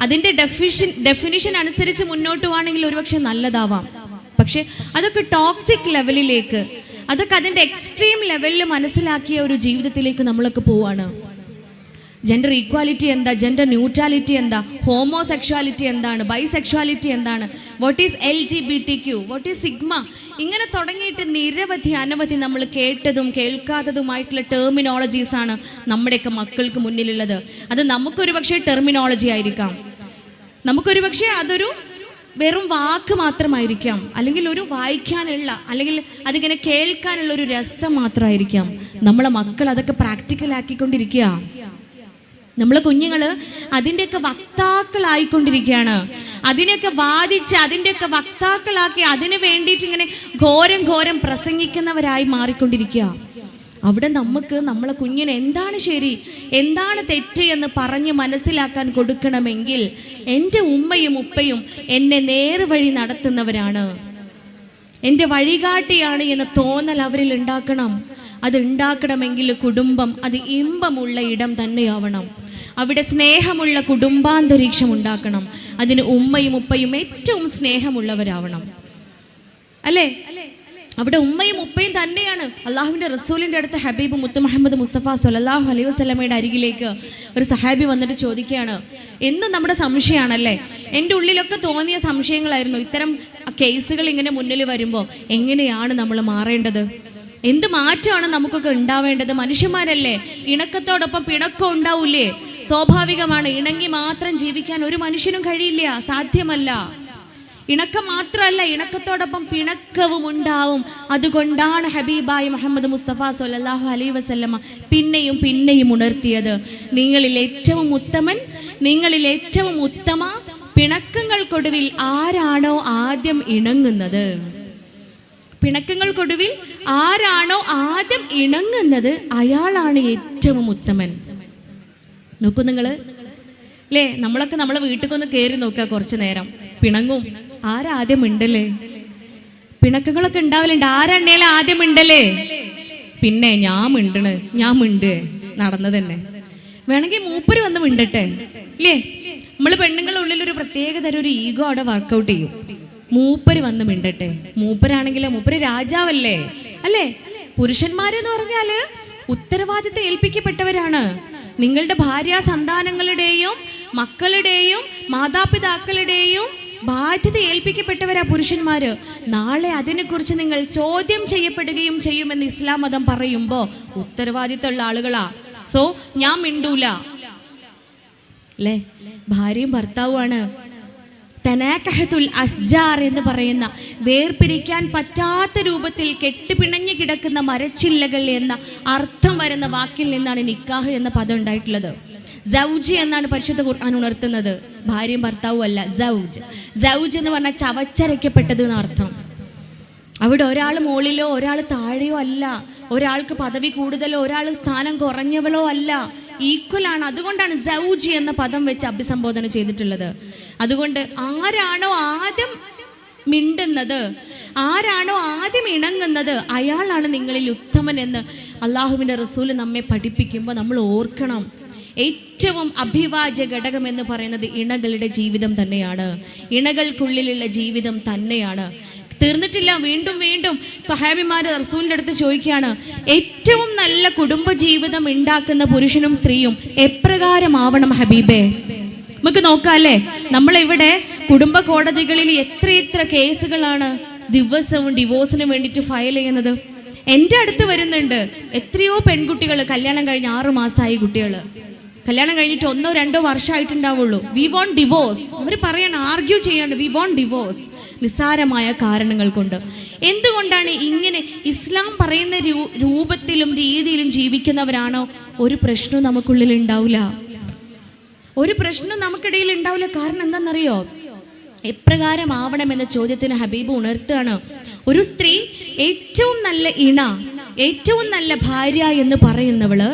അതിൻ്റെ ഡെഫിനിഷൻ അനുസരിച്ച് മുന്നോട്ട് പോവാണെങ്കിൽ ഒരുപക്ഷെ നല്ലതാവാം. പക്ഷെ അതൊക്കെ ടോക്സിക് ലെവലിലേക്ക്, അതൊക്കെ അതിൻ്റെ എക്സ്ട്രീം ലെവലിൽ മനസ്സിലാക്കിയ ഒരു ജീവിതത്തിലേക്ക് നമ്മളൊക്കെ പോവാണ്. ജെൻഡർ ഈക്വാലിറ്റി എന്താ, ജെൻഡർ ന്യൂട്രാലിറ്റി എന്താ, ഹോമോസെക്ഷുവാലിറ്റി എന്താണ്, ബൈസെക്ഷുവാലിറ്റി എന്താണ്, what is LGBTQ, what is sigma, ഇങ്ങനെ തുടങ്ങിയിട്ട് നിരവധി അനവധി നമ്മൾ കേട്ടതും കേൾക്കാത്തതുമായിട്ടുള്ള ടെർമിനോളജീസാണ് നമ്മുടെയൊക്കെ മക്കൾക്ക് മുന്നിലുള്ളത്. അത് നമുക്കൊരു പക്ഷേ ടെർമിനോളജി ആയിരിക്കാം, നമുക്കൊരു പക്ഷേ അതൊരു വെറും വാക്ക് മാത്രമായിരിക്കാം, അല്ലെങ്കിൽ ഒരു വായിക്കാനുള്ള, അല്ലെങ്കിൽ അതിങ്ങനെ കേൾക്കാനുള്ള ഒരു രസം മാത്രമായിരിക്കാം. നമ്മളെ മക്കൾ അതൊക്കെ പ്രാക്ടിക്കലാക്കിക്കൊണ്ടിരിക്കുക. നമ്മളെ കുഞ്ഞുങ്ങൾ അതിൻ്റെയൊക്കെ വക്താക്കളായിക്കൊണ്ടിരിക്കുകയാണ്. അതിനെയൊക്കെ വാദിച്ച് അതിൻ്റെയൊക്കെ വക്താക്കളാക്കി അതിന് വേണ്ടിയിട്ട് ഇങ്ങനെ ഘോരം പ്രസംഗിക്കുന്നവരായി മാറിക്കൊണ്ടിരിക്കുക. അവിടെ നമുക്ക് നമ്മളെ കുഞ്ഞിന് എന്താണ് ശരി എന്താണ് തെറ്റ് എന്ന് പറഞ്ഞ് മനസ്സിലാക്കാൻ കൊടുക്കണമെങ്കിൽ എൻ്റെ ഉമ്മയും ഉപ്പയും എന്നെ നേർവഴി നടത്തുന്നവരാണ്, എൻ്റെ വഴികാട്ടിയാണ് എന്ന തോന്നൽ അവരിൽ ഉണ്ടാക്കണം. അത് ഉണ്ടാക്കണമെങ്കിൽ കുടുംബം അത് ഇമ്പമുള്ള ഇടം തന്നെയാവണം. അവിടെ സ്നേഹമുള്ള കുടുംബാന്തരീക്ഷം ഉണ്ടാക്കണം. അതിന് ഉമ്മയും ഉപ്പയും ഏറ്റവും സ്നേഹമുള്ളവരാവണം, അല്ലേ? അവിടെ ഉമ്മയും ഉപ്പയും തന്നെയാണ്. അള്ളാഹുവിൻ്റെ റസൂലിൻ്റെ അടുത്ത് ഹബീബ് മുത്ത് മുഹമ്മദ് മുസ്തഫ സ്വല്ലല്ലാഹു അലൈഹി വസല്ലമയുടെ അരികിലേക്ക് ഒരു സഹാബി വന്നിട്ട് ചോദിക്കുകയാണ്, എന്നും നമ്മുടെ സംശയമാണല്ലേ, എൻ്റെ ഉള്ളിലൊക്കെ തോന്നിയ സംശയങ്ങളായിരുന്നു. ഇത്തരം കേസുകൾ ഇങ്ങനെ മുന്നിൽ വരുമ്പോൾ എങ്ങനെയാണ് നമ്മൾ മാറേണ്ടത്, എന്ത് മാറ്റമാണ് നമുക്കൊക്കെ ഉണ്ടാവേണ്ടത്? മനുഷ്യന്മാരല്ലേ, ഇണക്കത്തോടൊപ്പം പിണക്കം ഉണ്ടാവൂലേ? സ്വാഭാവികമാണ്. ഇണങ്ങി മാത്രം ജീവിക്കാൻ ഒരു മനുഷ്യനും കഴിയില്ല, സാധ്യമല്ല. ഇണക്കം മാത്രമല്ല, ഇണക്കത്തോടൊപ്പം പിണക്കവും ഉണ്ടാവും. അതുകൊണ്ടാണ് ഹബീബായ മുഹമ്മദ് മുസ്തഫ സ്വല്ലല്ലാഹു അലൈഹി വസല്ലമ പിന്നെയും ഉണർത്തിയത്, നിങ്ങളിൽ ഏറ്റവും ഉത്തമൻ, നിങ്ങളിൽ ഏറ്റവും ഉത്തമ പിണക്കങ്ങൾക്കൊടുവിൽ ആരാണോ ആദ്യം ഇണങ്ങുന്നത്, പിണക്കങ്ങൾക്കൊടുവിൽ ആരാണോ ആദ്യം ഇണങ്ങുന്നത് അയാളാണ് ഏറ്റവും ഉത്തമൻ. നോക്കൂ നിങ്ങൾ, അല്ലേ? നമ്മളൊക്കെ നമ്മളെ വീട്ടിലൊന്ന് കയറി നോക്കുക, കുറച്ചു നേരം പിണങ്ങും, ആരാദ്യം ഉണ്ടല്ലേ? പിണക്കങ്ങളൊക്കെ ഉണ്ടാവലുണ്ട്, ആരെണ്ണേലും ആദ്യം ഉണ്ടല്ലേ? പിന്നെ ഞാൻ മിണ്ട് നടന്നത് തന്നെ, വേണമെങ്കിൽ മൂപ്പര് വന്ന് മിണ്ടട്ടെ, ഇല്ലേ? നമ്മൾ പെണ്ണുങ്ങളുടെ ഉള്ളിലൊരു പ്രത്യേക തരം ഒരു ഈഗോ അവിടെ വർക്കൗട്ട് ചെയ്യും. മൂപ്പര് വന്ന് മിണ്ടട്ടെ, മൂപ്പരാണെങ്കിലോ മൂപ്പര് രാജാവല്ലേ, അല്ലേ? പുരുഷന്മാരെന്ന് പറഞ്ഞാല് ഉത്തരവാദിത്തം ഏൽപ്പിക്കപ്പെട്ടവരാണ്. നിങ്ങളുടെ ഭാര്യ സന്താനങ്ങളുടെയും മക്കളുടെയും മാതാപിതാക്കളുടെയും ബാധ്യത ഏൽപ്പിക്കപ്പെട്ടവരാ പുരുഷന്മാര്. നാളെ അതിനെക്കുറിച്ച് നിങ്ങൾ ചോദ്യം ചെയ്യപ്പെടുകയും ചെയ്യുമെന്ന് ഇസ്ലാം മതം പറയുമ്പോൾ ഉത്തരവാദിത്തമുള്ള ആളുകളാ. സോ ഞാൻ മിണ്ടൂല, അല്ലേ? ഭാര്യയും ഭർത്താവുമാണ്. തനാകഹത്തുൽ അസ്ജാർ എന്ന് പറയുന്ന വേർപിരിക്കാൻ പറ്റാത്ത രൂപത്തിൽ കെട്ടുപിണഞ്ഞു കിടക്കുന്ന മരച്ചില്ലകൾ എന്ന അർത്ഥം വരുന്ന വാക്കിൽ നിന്നാണ് നിക്കാഹ് എന്ന പദം ഉണ്ടായിട്ടുള്ളത്. സൗജ് എന്നാണ് പരിശുദ്ധ ഖുർആൻ ഉണർത്തുന്നത്. ഭാര്യയും ഭർത്താവും അല്ല, സൗജ്. സൗജ് എന്ന് പറഞ്ഞാൽ ചവച്ചരയ്ക്കപ്പെട്ടത് എന്നർത്ഥം. അവിടെ ഒരാൾ മുകളിലോ ഒരാൾ താഴെയോ അല്ല, ഒരാൾക്ക് പദവി കൂടുതലോ ഒരാൾ സ്ഥാനം കുറഞ്ഞവളോ അല്ല, ഈക്വലാണ്. അതുകൊണ്ടാണ് സൗജ് എന്ന പദം വെച്ച് അഭിസംബോധന ചെയ്തിട്ടുള്ളത്. അതുകൊണ്ട് ആരാണോ ആദ്യം മിണ്ടുന്നത്, ആരാണോ ആദ്യം ഇണങ്ങുന്നത് അയാളാണ് നിങ്ങളിൽ ഉത്തമൻ എന്ന് അള്ളാഹുവിൻ്റെ റസൂല് നമ്മെ പഠിപ്പിക്കുമ്പോൾ നമ്മൾ ഓർക്കണം. ഏറ്റവും അഭിവാജ്യ ഘടകം എന്ന് പറയുന്നത് ഇണകളുടെ ജീവിതം തന്നെയാണ്, ഇണകൾക്കുള്ളിലുള്ള ജീവിതം തന്നെയാണ്. തീർന്നിട്ടില്ല, വീണ്ടും വീണ്ടും സ്വഹാബിമാർ റസൂലിൻ്റെ അടുത്ത് ചോദിക്കുകയാണ്, ഏറ്റവും നല്ല കുടുംബജീവിതം ഉണ്ടാക്കുന്ന പുരുഷനും സ്ത്രീയും എപ്രകാരമാവണം ഹബീബേ? നമുക്ക് നോക്കാം, അല്ലേ? നമ്മളിവിടെ കുടുംബ കോടതികളിൽ എത്ര കേസുകളാണ് ദിവസവും ഡിവോഴ്സിന് വേണ്ടിയിട്ട് ഫയൽ ചെയ്യുന്നത്. എൻ്റെ അടുത്ത് വരുന്നുണ്ട് എത്രയോ പെൺകുട്ടികൾ, കല്യാണം കഴിഞ്ഞ് 6 മാസമായി കുട്ടികൾ, കല്യാണം കഴിഞ്ഞിട്ട് 1-2 വർഷമായിട്ടുണ്ടാവുള്ളൂ. We want divorce. അവർ പറയണം, ആർഗ്യൂ ചെയ്യാണ്ട്, വി വോണ്ട് ഡിവോഴ്സ്. നിസ്സാരമായ കാരണങ്ങൾ കൊണ്ട്. എന്തുകൊണ്ടാണ് ഇങ്ങനെ? ഇസ്ലാം പറയുന്ന രൂപത്തിലും രീതിയിലും ജീവിക്കുന്നവരാണോ ഒരു പ്രശ്നവും നമുക്കുള്ളിൽ ഉണ്ടാവില്ല, ഒരു പ്രശ്നവും നമുക്കിടയിൽ ഉണ്ടാവില്ല. കാരണം എന്താണെന്നറിയോ? എപ്രകാരം ആവണമെന്ന ചോദ്യത്തിന് ഹബീബ് ഉണർത്തുകയാണ്. ഒരു സ്ത്രീ ഏറ്റവും നല്ല ഇണ, ഏറ്റവും നല്ല ഭാര്യ എന്ന് പറയുന്നവള്,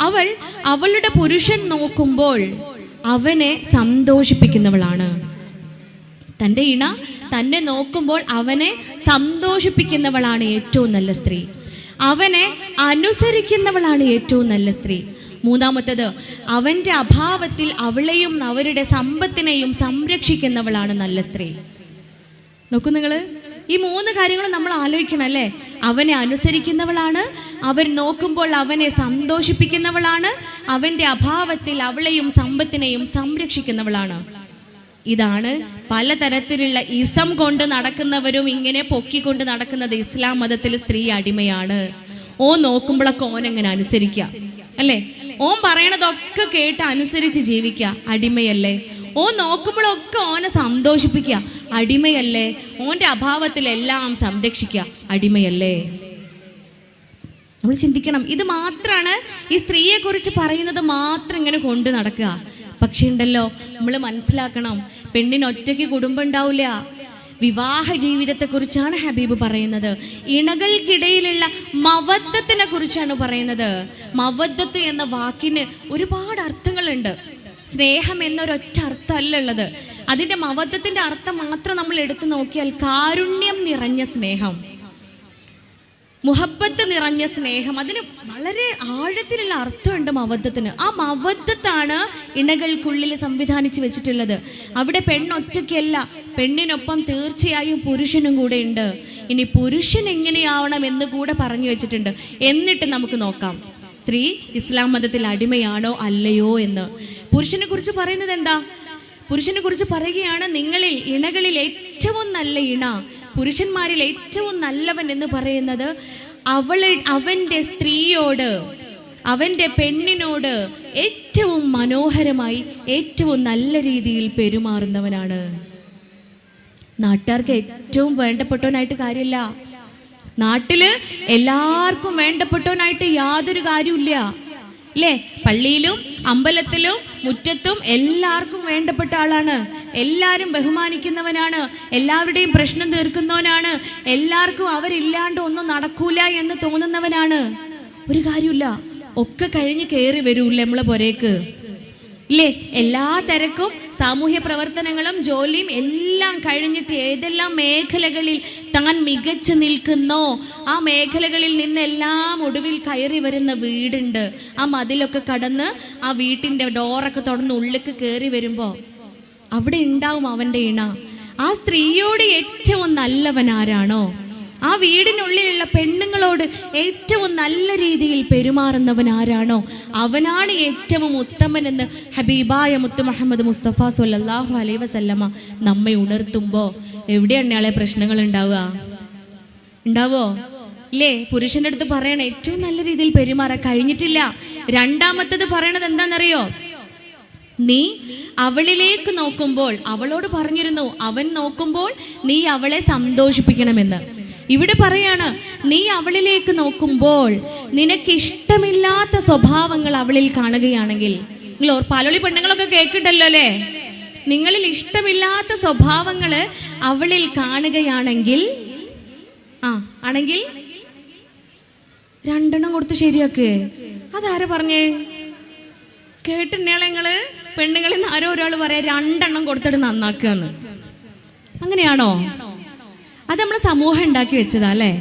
അവൾ അവളുടെ പുരുഷൻ നോക്കുമ്പോൾ അവനെ സന്തോഷിപ്പിക്കുന്നവളാണ്. തൻ്റെ ഇണ തന്നെ നോക്കുമ്പോൾ അവനെ സന്തോഷിപ്പിക്കുന്നവളാണ് ഏറ്റവും നല്ല സ്ത്രീ. അവനെ അനുസരിക്കുന്നവളാണ് ഏറ്റവും നല്ല സ്ത്രീ. മൂന്നാമത്തേത്, അവൻ്റെ അഭാവത്തിൽ അവളെയും അവരുടെ സമ്പത്തിനെയും സംരക്ഷിക്കുന്നവളാണ് നല്ല സ്ത്രീ. നോക്കൂ നിങ്ങൾ, ഈ 3 കാര്യങ്ങളും നമ്മൾ ആലോചിക്കണം അല്ലേ. അവനെ അനുസരിക്കുന്നവളാണ്, അവൻ നോക്കുമ്പോൾ അവനെ സന്തോഷിപ്പിക്കുന്നവളാണ്, അവൻ്റെ അഭാവത്തിൽ അവളെയും സമ്പത്തിനെയും സംരക്ഷിക്കുന്നവളാണ്. ഇതാണ് പലതരത്തിലുള്ള ഇസം കൊണ്ട് നടക്കുന്നവരും ഇങ്ങനെ പൊക്കിക്കൊണ്ട് നടക്കുന്നത്. ഇസ്ലാം മതത്തിൽ സ്ത്രീ അടിമയാണ്. ഓൻ നോക്കുമ്പോഴൊക്കെ ഓനെങ്ങനെ അനുസരിക്കുക അല്ലേ? ഓൻ പറയണതൊക്കെ കേട്ട് അനുസരിച്ച് ജീവിക്കുക, അടിമയല്ലേ? ഓൻ നോക്കുമ്പോഴൊക്കെ ഓനെ സന്തോഷിപ്പിക്കുക, അടിമയല്ലേ? ഓൻ്റെ അഭാവത്തിലെല്ലാം സംരക്ഷിക്കുക, അടിമയല്ലേ? നമ്മൾ ചിന്തിക്കണം. ഇത് മാത്രമാണ് ഈ സ്ത്രീയെ കുറിച്ച് പറയുന്നത്, മാത്രം ഇങ്ങനെ കൊണ്ട് നടക്കുക. പക്ഷേ ഉണ്ടല്ലോ, നമ്മൾ മനസ്സിലാക്കണം, പെണ്ണിന് ഒറ്റയ്ക്ക് കുടുംബം ഉണ്ടാവില്ല. വിവാഹ ജീവിതത്തെക്കുറിച്ചാണ് ഹബീബ് പറയുന്നത്. ഇണകൾക്കിടയിലുള്ള മവദ്ദത്തിനെ കുറിച്ചാണ് പറയുന്നത്. മവദ്ദത്ത് എന്ന വാക്കിന് ഒരുപാട് അർത്ഥങ്ങളുണ്ട്. സ്നേഹം എന്നൊരൊറ്റ അർത്ഥമല്ല ഉള്ളത്. അതിൻ്റെ മവദ്ദത്തിൻ്റെ അർത്ഥം മാത്രം നമ്മൾ എടുത്തു നോക്കിയാൽ കാരുണ്യം നിറഞ്ഞ സ്നേഹം, മുഹബത്ത് നിറഞ്ഞ സ്നേഹം, അതിന് വളരെ ആഴത്തിലുള്ള അർത്ഥമുണ്ട് മവദ്ദത്തിന്. ആ മവദ്ദത്താണ് ഇണകൾക്കുള്ളിൽ സംവിധാനിച്ച് വെച്ചിട്ടുള്ളത്. അവിടെ പെണ്ണൊറ്റയ്ക്കല്ല, പെണ്ണിനൊപ്പം തീർച്ചയായും പുരുഷനും കൂടെ ഉണ്ട്. ഇനി പുരുഷൻ എങ്ങനെയാവണം എന്ന് കൂടെ പറഞ്ഞു വെച്ചിട്ടുണ്ട്. എന്നിട്ട് നമുക്ക് നോക്കാം സ്ത്രീ ഇസ്ലാം മതത്തിൽ അടിമയാണോ അല്ലയോ എന്ന്. പുരുഷനെ കുറിച്ച് പറയുന്നത് എന്താ? പുരുഷനെ കുറിച്ച് പറയുകയാണ്, നിങ്ങളിൽ ഇണകളിൽ ഏറ്റവും നല്ല ഇണ, പുരുഷന്മാരിൽ ഏറ്റവും നല്ലവൻ എന്ന് പറയുന്നത് അവൻ്റെ സ്ത്രീയോട്, അവൻ്റെ പെണ്ണിനോട് ഏറ്റവും മനോഹരമായി ഏറ്റവും നല്ല രീതിയിൽ പെരുമാറുന്നവനാണ്. നാട്ടുകാർക്ക് ഏറ്റവും വേണ്ടപ്പെട്ടവനായിട്ട് കാര്യമില്ല, നാട്ടില് എല്ലാവർക്കും വേണ്ടപ്പെട്ടവനായിട്ട് യാതൊരു കാര്യമില്ല അല്ലേ? പള്ളിയിലും അമ്പലത്തിലും മുറ്റത്തും എല്ലാവർക്കും വേണ്ടപ്പെട്ട ആളാണ്, എല്ലാവരും ബഹുമാനിക്കുന്നവനാണ്, എല്ലാവരുടെയും പ്രശ്നം തീർക്കുന്നവനാണ്, എല്ലാവർക്കും അവരില്ലാണ്ട് ഒന്നും നടക്കൂല എന്ന് തോന്നുന്നവനാണ്. ഒരു കാര്യമില്ല, ഒക്കെ കഴിഞ്ഞ് കയറി വരൂല്ലേ നമ്മളെ പുരേക്ക് ഇല്ലേ? എല്ലാ തിരക്കും സാമൂഹ്യ പ്രവർത്തനങ്ങളും ജോലിയും എല്ലാം കഴിഞ്ഞിട്ട് ഏതെല്ലാം മേഖലകളിൽ താൻ മികച്ചു നിൽക്കുന്നോ ആ മേഖലകളിൽ നിന്നെല്ലാം ഒടുവിൽ കയറി വരുന്ന വീടുണ്ട്. ആ മതിലൊക്കെ കടന്ന് ആ വീട്ടിൻ്റെ ഡോറൊക്കെ തുറന്ന് ഉള്ളിലേക്ക് കയറി വരുമ്പോൾ അവിടെ ഉണ്ടാവും അവൻ്റെ ഇണ. ആ സ്ത്രീയോട് ഏറ്റവും നല്ലവൻ ആരാണോ, ആ വീടിനുള്ളിലുള്ള പെണ്ണുങ്ങളോട് ഏറ്റവും നല്ല രീതിയിൽ പെരുമാറുന്നവൻ ആരാണോ, അവനാണ് ഏറ്റവും ഉത്തമനെന്ന് ഹബീബായ മുത്ത് മുഹമ്മദ് മുസ്തഫ സ്വല്ലല്ലാഹു അലൈഹി വസല്ലമ നമ്മെ ഉണർത്തുമ്പോൾ എവിടെയാണ് ആളെ പ്രശ്നങ്ങൾ ഉണ്ടാവോ ഇല്ലേ? പുരുഷൻ്റെ അടുത്ത് പറയണ ഏറ്റവും നല്ല രീതിയിൽ പെരുമാറാൻ കഴിഞ്ഞിട്ടില്ല. രണ്ടാമത്തത് പറയണത് എന്താണെന്നറിയോ? നീ അവളിലേക്ക് നോക്കുമ്പോൾ, അവളോട് പറഞ്ഞിരുന്നു അവൻ നോക്കുമ്പോൾ നീ അവളെ സന്തോഷിപ്പിക്കണമെന്ന്. ഇവിടെ പറയാണ്, നീ അവളിലേക്ക് നോക്കുമ്പോൾ നിനക്കിഷ്ടമില്ലാത്ത സ്വഭാവങ്ങൾ അവളിൽ കാണുകയാണെങ്കിൽ, നിങ്ങൾ പലളി പെണ്ണുങ്ങളൊക്കെ കേൾക്കുന്നുണ്ടല്ലോ അല്ലേ? നിങ്ങളിൽ ഇഷ്ടമില്ലാത്ത സ്വഭാവങ്ങൾ അവളിൽ കാണുകയാണെങ്കിൽ ആണെങ്കിൽ 2 കൊടുത്ത് ശരിയാക്കേ. അതാരാ പറഞ്ഞേ? കേട്ടിട്ടുണ്ടേ നിങ്ങള്? പെണ്ണുങ്ങളിൽ നിന്ന് ആരോ ഒരാൾ പറയാ 2 കൊടുത്തിട്ട് നന്നാക്കുക. അങ്ങനെയാണോ? അത് നമ്മൾ സമൂഹം ഉണ്ടാക്കി വെച്ചതാ അല്ലേ?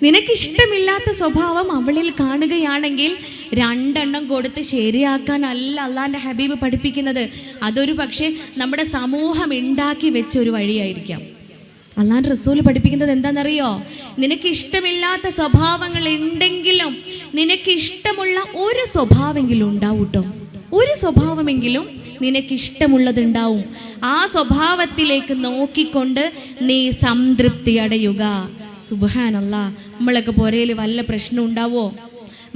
നിനക്കിഷ്ടമില്ലാത്ത സ്വഭാവം അവളിൽ കാണുകയാണെങ്കിൽ 2 കൊടുത്ത് ശരിയാക്കാനല്ല അള്ളാന്റെ ഹബീബ് പഠിപ്പിക്കുന്നത്. അതൊരു പക്ഷേ നമ്മുടെ സമൂഹം ഉണ്ടാക്കി വെച്ച ഒരു വഴിയായിരിക്കാം. അള്ളാന്റെ റസൂൽ പഠിപ്പിക്കുന്നത് എന്താണെന്നറിയോ? നിനക്കിഷ്ടമില്ലാത്ത സ്വഭാവങ്ങൾ ഉണ്ടെങ്കിലും നിനക്കിഷ്ടമുള്ള ഒരു സ്വഭാവമെങ്കിലും ഉണ്ടാവും കേട്ടോ. ഒരു സ്വഭാവമെങ്കിലും നിനക്കിഷ്ടമുള്ളതുണ്ടാവും. ആ സ്വഭാവത്തിലേക്ക് നോക്കിക്കൊണ്ട് നീ സംതൃപ്തി അടയുക. സുബ്ഹാനല്ലാഹ്. നമ്മളൊക്കെ പുരയിൽ വല്ല പ്രശ്നം ഉണ്ടാവോ?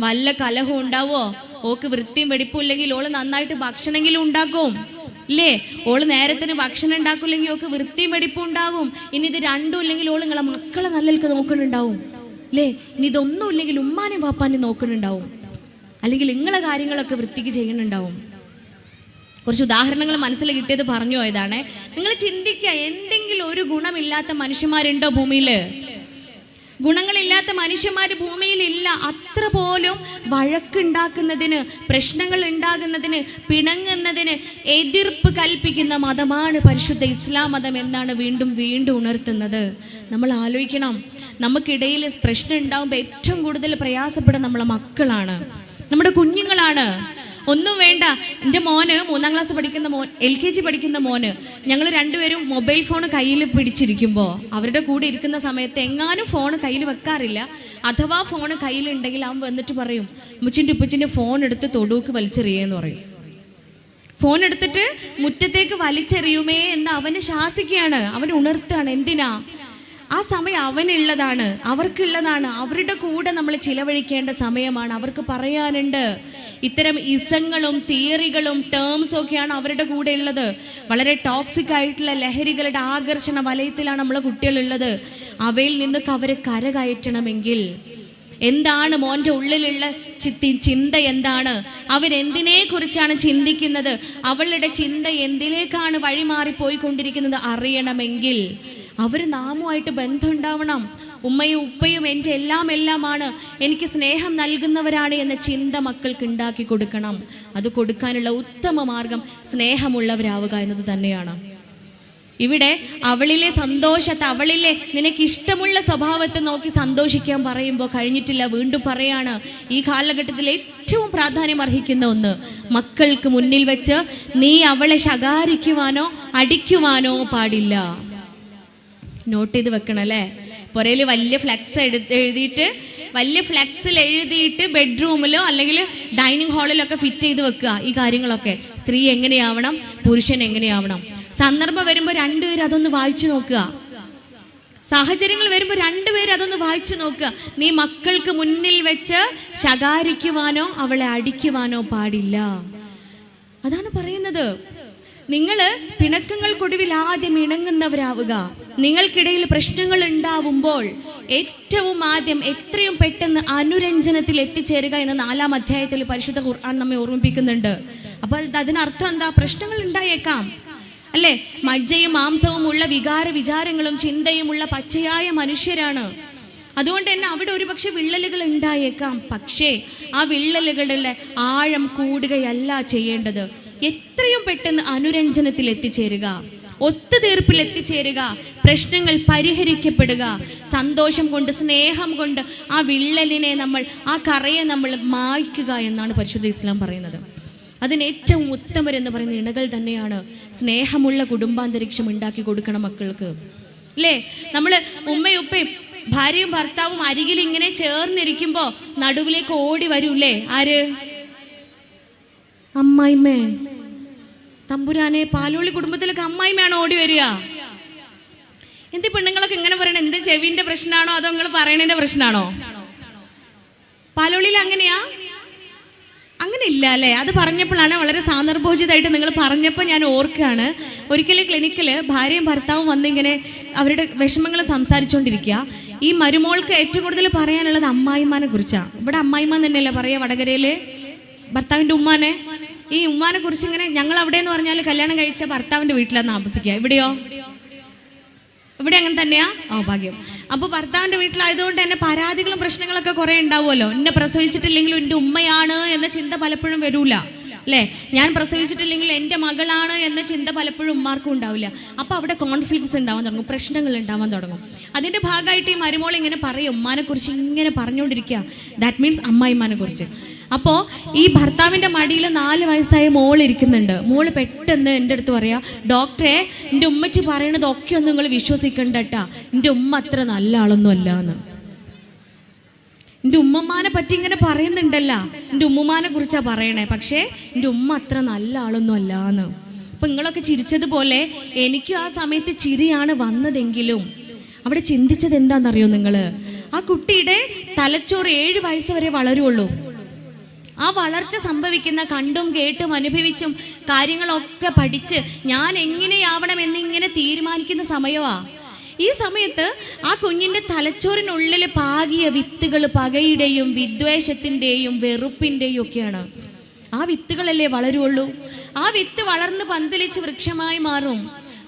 വല്ല കലഹം ഉണ്ടാവോ? ഓക്ക് വൃത്തിയും വെടിപ്പും ഇല്ലെങ്കിൽ ഓള് നന്നായിട്ട് ഭക്ഷണമെങ്കിലും ഉണ്ടാക്കും ഇല്ലേ? ഓള് നേരത്തിന് ഭക്ഷണം ഉണ്ടാക്കില്ലെങ്കിൽ ഓക്ക് വൃത്തിയും വെടിപ്പും ഉണ്ടാകും. ഇനി ഇത് രണ്ടും ഇല്ലെങ്കിൽ ഓള് നിങ്ങളെ മക്കളെ നല്ലൽക്ക് നോക്കുന്നുണ്ടാവും അല്ലേ? ഇനി ഇതൊന്നും ഇല്ലെങ്കിൽ ഉമ്മാനും വാപ്പാനും നോക്കുന്നുണ്ടാവും, അല്ലെങ്കിൽ നിങ്ങളെ കാര്യങ്ങളൊക്കെ വൃത്തിക്ക് ചെയ്യുന്നുണ്ടാവും. കുറച്ച് ഉദാഹരണങ്ങൾ മനസ്സിൽ കിട്ടിയത് പറഞ്ഞു പോയതാണ്. നിങ്ങൾ ചിന്തിക്കുക, എന്തെങ്കിലും ഒരു ഗുണമില്ലാത്ത മനുഷ്യന്മാരുണ്ടോ ഭൂമിയിൽ? ഗുണങ്ങളില്ലാത്ത മനുഷ്യന്മാർ ഭൂമിയിൽ ഇല്ല. അത്ര പോലും വഴക്കുണ്ടാക്കുന്നതിന്, പ്രശ്നങ്ങൾ ഉണ്ടാകുന്നതിന്, പിണങ്ങുന്നതിന് എതിർപ്പ് കൽപ്പിക്കുന്ന മതമാണ് പരിശുദ്ധ ഇസ്ലാം മതം എന്നാണ് വീണ്ടും വീണ്ടും ഉണർത്തുന്നത്. നമ്മൾ ആലോചിക്കണം, നമുക്കിടയിൽ പ്രശ്നം ഉണ്ടാകുമ്പോൾ ഏറ്റവും കൂടുതൽ പ്രയാസപ്പെടുന്ന നമ്മളെ മക്കളാണ്, നമ്മുടെ കുഞ്ഞുങ്ങളാണ്. ഒന്നും വേണ്ട. എൻ്റെ മോന് 3ാം ക്ലാസ് പഠിക്കുന്ന മോൻ, LKG പഠിക്കുന്ന മോന്, ഞങ്ങൾ രണ്ടുപേരും മൊബൈൽ ഫോൺ കയ്യിൽ പിടിച്ചിരിക്കുമ്പോൾ അവരുടെ കൂടെ ഇരിക്കുന്ന സമയത്ത് എങ്ങാനും ഫോൺ കയ്യിൽ വെക്കാറില്ല. അഥവാ ഫോൺ കയ്യിലുണ്ടെങ്കിൽ അവൻ വന്നിട്ട് പറയും, ഉമ്മച്ചിൻ്റെ ഉപ്പച്ചിൻ്റെ ഫോൺ എടുത്ത് തൊടുക്ക് വലിച്ചെറിയെന്ന് പറയും. ഫോൺ എടുത്തിട്ട് മുറ്റത്തേക്ക് വലിച്ചെറിയുമേ എന്ന് അവനെ ശാസിക്കുകയാണ്, അവനെ ഉണർത്തുകയാണ്. എന്തിനാ? ആ സമയം അവനുള്ളതാണ്, അവർക്കുള്ളതാണ്. അവരുടെ കൂടെ നമ്മൾ ചിലവഴിക്കേണ്ട സമയമാണ്. അവർക്ക് പറയാനുണ്ട്. ഇത്തരം ഇസങ്ങളും തിയറികളും ടേംസും ഒക്കെയാണ് അവരുടെ കൂടെ ഉള്ളത്. വളരെ ടോക്സിക് ആയിട്ടുള്ള ലഹരികളുടെ ആകർഷണ വലയത്തിലാണ് നമ്മളെ കുട്ടികളുള്ളത്. അവയിൽ നിന്നൊക്കെ അവരെ കരകയറ്റണമെങ്കിൽ എന്താണ് മോൻ്റെ ഉള്ളിലുള്ള ചിന്ത? എന്താണ് അവൻ എന്തിനെ കുറിച്ചാണ് ചിന്തിക്കുന്നത്? അവളുടെ ചിന്ത എന്തിലേക്കാണ് വഴിമാറിപ്പോയിക്കൊണ്ടിരിക്കുന്നത് അറിയണമെങ്കിൽ അവർ നാമുമായിട്ട് ബന്ധമുണ്ടാവണം. ഉമ്മയും ഉപ്പയും എൻ്റെ എല്ലാമാണ്, എനിക്ക് സ്നേഹം നൽകുന്നവരാണ് എന്ന ചിന്ത മക്കൾക്ക് ഉണ്ടാക്കി കൊടുക്കണം. അത് കൊടുക്കാനുള്ള ഉത്തമ മാർഗം സ്നേഹമുള്ളവരാവുക എന്നത് തന്നെയാണ്. ഇവിടെ അവളിലെ സന്തോഷത്തെ, അവളിലെ നിനക്കിഷ്ടമുള്ള സ്വഭാവത്തെ നോക്കി സന്തോഷിക്കാൻ പറയുമ്പോൾ കഴിഞ്ഞിട്ടില്ല. വീണ്ടും പറയാണ്, ഈ കാലഘട്ടത്തിൽ ഏറ്റവും പ്രാധാന്യം അർഹിക്കുന്ന ഒന്ന്, മക്കൾക്ക് മുന്നിൽ വെച്ച് നീ അവളെ ശകാരിക്കുവാനോ അടിക്കുവാനോ പാടില്ല. നോട്ട് ചെയ്ത് വെക്കണം അല്ലേ? പുറയിൽ വലിയ ഫ്ലെക്സ് എഴുതിയിട്ട് ബെഡ്റൂമിലോ അല്ലെങ്കിൽ ഡൈനിങ് ഹാളിലൊക്കെ ഫിറ്റ് ചെയ്ത് വെക്കുക. ഈ കാര്യങ്ങളൊക്കെ സ്ത്രീ എങ്ങനെയാവണം, പുരുഷൻ എങ്ങനെയാവണം. സന്ദർഭം വരുമ്പോൾ രണ്ടുപേരും അതൊന്ന് വായിച്ചു നോക്കുക. സാഹചര്യങ്ങൾ വരുമ്പോൾ രണ്ടുപേരും അതൊന്ന് വായിച്ചു നോക്കുക. നീ മക്കൾക്ക് മുന്നിൽ വെച്ച് ശകാരിക്കുവാനോ അവളെ അടിക്കുവാനോ പാടില്ല. അതാണ് പറയുന്നത്. നിങ്ങൾ പിണക്കങ്ങൾക്കൊടുവിൽ ആദ്യം ഇണങ്ങുന്നവരാവുക. നിങ്ങൾക്കിടയിൽ പ്രശ്നങ്ങൾ ഉണ്ടാവുമ്പോൾ ഏറ്റവും ആദ്യം എത്രയും പെട്ടെന്ന് അനുരഞ്ജനത്തിൽ എത്തിച്ചേരുക എന്ന് 4-ാം അധ്യായത്തിൽ പരിശുദ്ധ ഖുർആൻ നമ്മെ ഓർമ്മിപ്പിക്കുന്നുണ്ട്. അപ്പോൾ അതിനർത്ഥം എന്താ? പ്രശ്നങ്ങൾ ഉണ്ടായേക്കാം അല്ലേ? മജ്ജയും മാംസവും ഉള്ള വിചാരങ്ങളും ചിന്തയുമുള്ള പച്ചയായ മനുഷ്യരാണ്. അതുകൊണ്ട് തന്നെ അവിടെ ഒരുപക്ഷെ വിള്ളലുകൾ ഉണ്ടായേക്കാം. പക്ഷേ ആ വിള്ളലുകളുടെ ആഴം കൂടുകയല്ല ചെയ്യേണ്ടത്. എത്രയും പെട്ടെന്ന് അനുരഞ്ജനത്തിൽ എത്തിച്ചേരുക, ഒത്തുതീർപ്പിൽ എത്തിച്ചേരുക, പ്രശ്നങ്ങൾ പരിഹരിക്കപ്പെടുക. സന്തോഷം കൊണ്ട്, സ്നേഹം കൊണ്ട് ആ വിള്ളലിനെ ആ കറയെ നമ്മൾ മായ്ക്കുക എന്നാണ് പരിശുദ്ധ ഇസ്ലാം പറയുന്നത്. അതിന് ഏറ്റവും ഉത്തമരെന്ന് പറയുന്ന ഇണകൾ തന്നെയാണ്. സ്നേഹമുള്ള കുടുംബാന്തരീക്ഷം ഉണ്ടാക്കി കൊടുക്കണം മക്കൾക്ക് അല്ലേ? നമ്മൾ ഉമ്മയും ഉപ്പയും ഭാര്യയും ഭർത്താവും അരികിൽ ഇങ്ങനെ ചേർന്നിരിക്കുമ്പോൾ നടുവിലേക്ക് ഓടി വരൂല്ലേ? ആര്? അമ്മായിമ്മേ. തമ്പുരാനെ, പാലോളി കുടുംബത്തിലൊക്കെ അമ്മായിമ്മയാണ് ഓടി വരിക. എന്ത് പെണ്ണുങ്ങളൊക്കെ ഇങ്ങനെ പറയണേ? എന്ത് ചെവിന്റെ പ്രശ്നമാണോ അതോ നിങ്ങൾ പറയണതിന്റെ പ്രശ്നമാണോ? പാലോളിയിൽ അങ്ങനെയാ? അങ്ങനെ ഇല്ല അല്ലേ? അത് പറഞ്ഞപ്പോഴാണ്, വളരെ സാന്ദർഭോചിതമായിട്ട് നിങ്ങൾ പറഞ്ഞപ്പോൾ ഞാൻ ഓർക്കുകയാണ്. ഒരിക്കലും ക്ലിനിക്കിൽ ഭാര്യയും ഭർത്താവും വന്നിങ്ങനെ അവരുടെ വിഷമങ്ങൾ സംസാരിച്ചുകൊണ്ടിരിക്കുക. ഈ മരുമോൾക്ക് ഏറ്റവും കൂടുതൽ പറയാനുള്ളത് അമ്മായിമാനെ കുറിച്ചാണ്. ഇവിടെ അമ്മായിമാൻ തന്നെയല്ലേ പറയുക വടകരയിൽ ഭർത്താവിൻ്റെ ഉമ്മാനെ? ഈ ഉമ്മാനെ കുറിച്ച് ഇങ്ങനെ, ഞങ്ങൾ അവിടെ എന്ന് പറഞ്ഞാൽ കല്യാണം കഴിച്ച ഭർത്താവിൻ്റെ വീട്ടിലാണ് താമസിക്കുക. ഇവിടെയോ? ഇവിടെ അങ്ങനെ തന്നെയാ? ഭാഗ്യം. അപ്പോൾ ഭർത്താവിൻ്റെ വീട്ടിലായതുകൊണ്ട് തന്നെ പരാതികളും പ്രശ്നങ്ങളൊക്കെ കുറേ ഉണ്ടാവുമല്ലോ. എന്നെ പ്രസവിച്ചിട്ടില്ലെങ്കിലും എൻ്റെ ഉമ്മയാണ് എന്ന ചിന്ത പലപ്പോഴും വരൂല അല്ലേ? ഞാൻ പ്രസവിച്ചിട്ടില്ലെങ്കിൽ എൻ്റെ മകളാണ് എന്ന ചിന്ത പലപ്പോഴും ഉമ്മാർക്കും ഉണ്ടാവില്ല. അപ്പോൾ അവിടെ കോൺഫ്ലിക്ട്സ് ഉണ്ടാവാൻ തുടങ്ങും, പ്രശ്നങ്ങൾ ഉണ്ടാവാൻ തുടങ്ങും. അതിൻ്റെ ഭാഗമായിട്ട് ഈ മരുമോൾ ഇങ്ങനെ പറയും, ഉമ്മാനെ കുറിച്ച് ഇങ്ങനെ പറഞ്ഞുകൊണ്ടിരിക്കുക. ദാറ്റ് മീൻസ് അമ്മായിമാനെ കുറിച്ച്. അപ്പോൾ ഈ ഭർത്താവിൻ്റെ മടിയിൽ 4 വയസ്സായ മോൾ ഇരിക്കുന്നുണ്ട്. മോള് പെട്ടെന്ന് എൻ്റെ അടുത്ത് പറയാ, ഡോക്ടറെ, എൻ്റെ ഉമ്മച്ചി പറയണതൊക്കെ ഒന്നും നിങ്ങൾ വിശ്വസിക്കണ്ട കേട്ടാ, എൻ്റെ ഉമ്മ അത്ര നല്ല ആളൊന്നും അല്ല എന്ന്. എൻ്റെ ഉമ്മമാനെ പറ്റി ഇങ്ങനെ പറയുന്നുണ്ടല്ല, എൻ്റെ ഉമ്മമാനെ കുറിച്ചാണ് പറയണേ, പക്ഷേ എൻ്റെ ഉമ്മ അത്ര നല്ല ആളൊന്നും അല്ല എന്ന്. അപ്പം നിങ്ങളൊക്കെ ചിരിച്ചതുപോലെ എനിക്കും ആ സമയത്ത് ചിരിയാണ് വന്നതെങ്കിലും അവിടെ ചിന്തിച്ചത് എന്താണെന്നറിയോ നിങ്ങൾ? ആ കുട്ടിയുടെ തലച്ചോറ് 7 വയസ്സ് വരെ വളരുള്ളൂ. ആ വളർച്ച സംഭവിക്കുന്ന കണ്ടും കേട്ടും അനുഭവിച്ചും കാര്യങ്ങളൊക്കെ പഠിച്ച് ഞാൻ എങ്ങനെയാവണം എന്നിങ്ങനെ തീരുമാനിക്കുന്ന സമയമാണ്. ഈ സമയത്ത് ആ കുഞ്ഞിൻ്റെ തലച്ചോറിനുള്ളിൽ പാകിയ വിത്തുകൾ പകയുടെയും വിദ്വേഷത്തിൻ്റെയും വെറുപ്പിൻ്റെയും ഒക്കെയാണ്. ആ വിത്തുകളല്ലേ വളരുള്ളൂ. ആ വിത്ത് വളർന്ന് പന്തലിച്ച് വൃക്ഷമായി മാറും.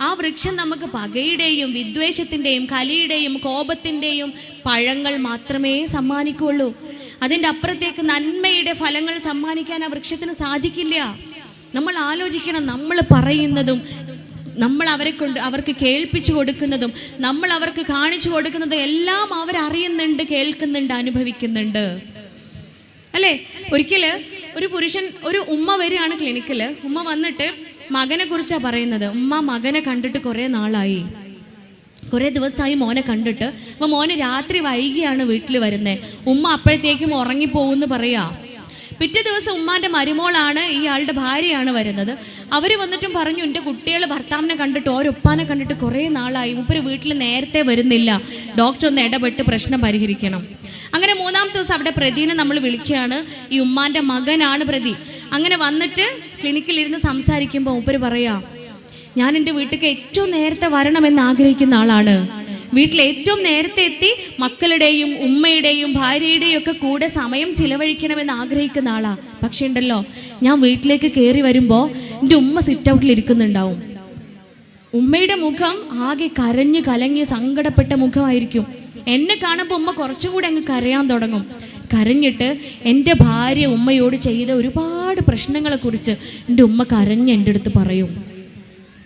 ആ വൃക്ഷം നമുക്ക് പകയുടെയും വിദ്വേഷത്തിൻ്റെയും കലിയുടെയും കോപത്തിൻ്റെയും പഴങ്ങൾ മാത്രമേ സമ്മാനിക്കുകയുള്ളൂ. അതിൻ്റെ അപ്പുറത്തേക്ക് നന്മയുടെ ഫലങ്ങൾ സമ്മാനിക്കാൻ ആ വൃക്ഷത്തിന് സാധിക്കില്ല. നമ്മൾ ആലോചിക്കണം, നമ്മൾ പറയുന്നതും നമ്മൾ അവർക്ക് കേൾപ്പിച്ചു കൊടുക്കുന്നതും നമ്മൾ അവർക്ക് കാണിച്ചു കൊടുക്കുന്നതും എല്ലാം അവരറിയുന്നുണ്ട്, കേൾക്കുന്നുണ്ട്, അനുഭവിക്കുന്നുണ്ട് അല്ലേ? ഒരിക്കൽ ഒരു ഉമ്മ വരികയാണ് ക്ലിനിക്കിൽ. ഉമ്മ വന്നിട്ട് മകനെ കുറിച്ചാണ് പറയുന്നത്. ഉമ്മ മകനെ കണ്ടിട്ട് കുറേ നാളായി, കുറേ ദിവസമായി മോനെ കണ്ടിട്ട്. അപ്പോൾ മോന് രാത്രി വൈകിയാണ് വീട്ടിൽ വരുന്നത്. ഉമ്മ അപ്പോഴത്തേക്കും ഉറങ്ങിപ്പോകുമെന്ന് പറയാ. പിറ്റേ ദിവസം ഉമ്മാൻ്റെ മരുമോളാണ്, ഇയാളുടെ ഭാര്യയാണ് വരുന്നത്. അവർ വന്നിട്ടും പറഞ്ഞു, എൻ്റെ കുട്ടികൾ ഭർത്താവിനെ കണ്ടിട്ട് ഓരൊപ്പാനെ കണ്ടിട്ട് കുറേ നാളായി, മുപ്പര് വീട്ടിൽ നേരത്തെ വരുന്നില്ല, ഡോക്ടർ ഒന്ന് ഇടപെട്ട് പ്രശ്നം പരിഹരിക്കണം. അങ്ങനെ മൂന്നാമത്തെ ദിവസം അവിടെ പ്രതിനെ നമ്മൾ വിളിക്കുകയാണ്. ഈ ഉമ്മാൻ്റെ മകനാണ് പ്രതി. അങ്ങനെ വന്നിട്ട് ക്ലിനിക്കിലിരുന്ന് സംസാരിക്കുമ്പോൾ മുപ്പര് പറയാ, ഞാൻ എൻ്റെ വീട്ടിലേക്ക് ഏറ്റവും നേരത്തെ വരണമെന്ന് ആഗ്രഹിക്കുന്ന ആളാണ്. വീട്ടിൽ ഏറ്റവും നേരത്തെ എത്തി മക്കളുടെയും ഉമ്മയുടെയും ഭാര്യയുടെയും ഒക്കെ കൂടെ സമയം ചിലവഴിക്കണമെന്ന് ആഗ്രഹിക്കുന്ന ആളാ. പക്ഷെ ഉണ്ടല്ലോ, ഞാൻ വീട്ടിലേക്ക് കയറി വരുമ്പോൾ എൻ്റെ ഉമ്മ സിറ്റ് ഔട്ടിൽ ഇരിക്കുന്നുണ്ടാവും. ഉമ്മയുടെ മുഖം ആകെ കരഞ്ഞു കലങ്ങി സങ്കടപ്പെട്ട മുഖമായിരിക്കും. എന്നെ കാണുമ്പോൾ ഉമ്മ കുറച്ചും കൂടെ അങ്ങ് കരയാൻ തുടങ്ങും. കരഞ്ഞിട്ട് എൻ്റെ ഭാര്യ ഉമ്മയോട് ചെയ്ത ഒരുപാട് പ്രശ്നങ്ങളെക്കുറിച്ച് എൻ്റെ ഉമ്മ കരഞ്ഞ് എൻ്റെ അടുത്ത് പറയും.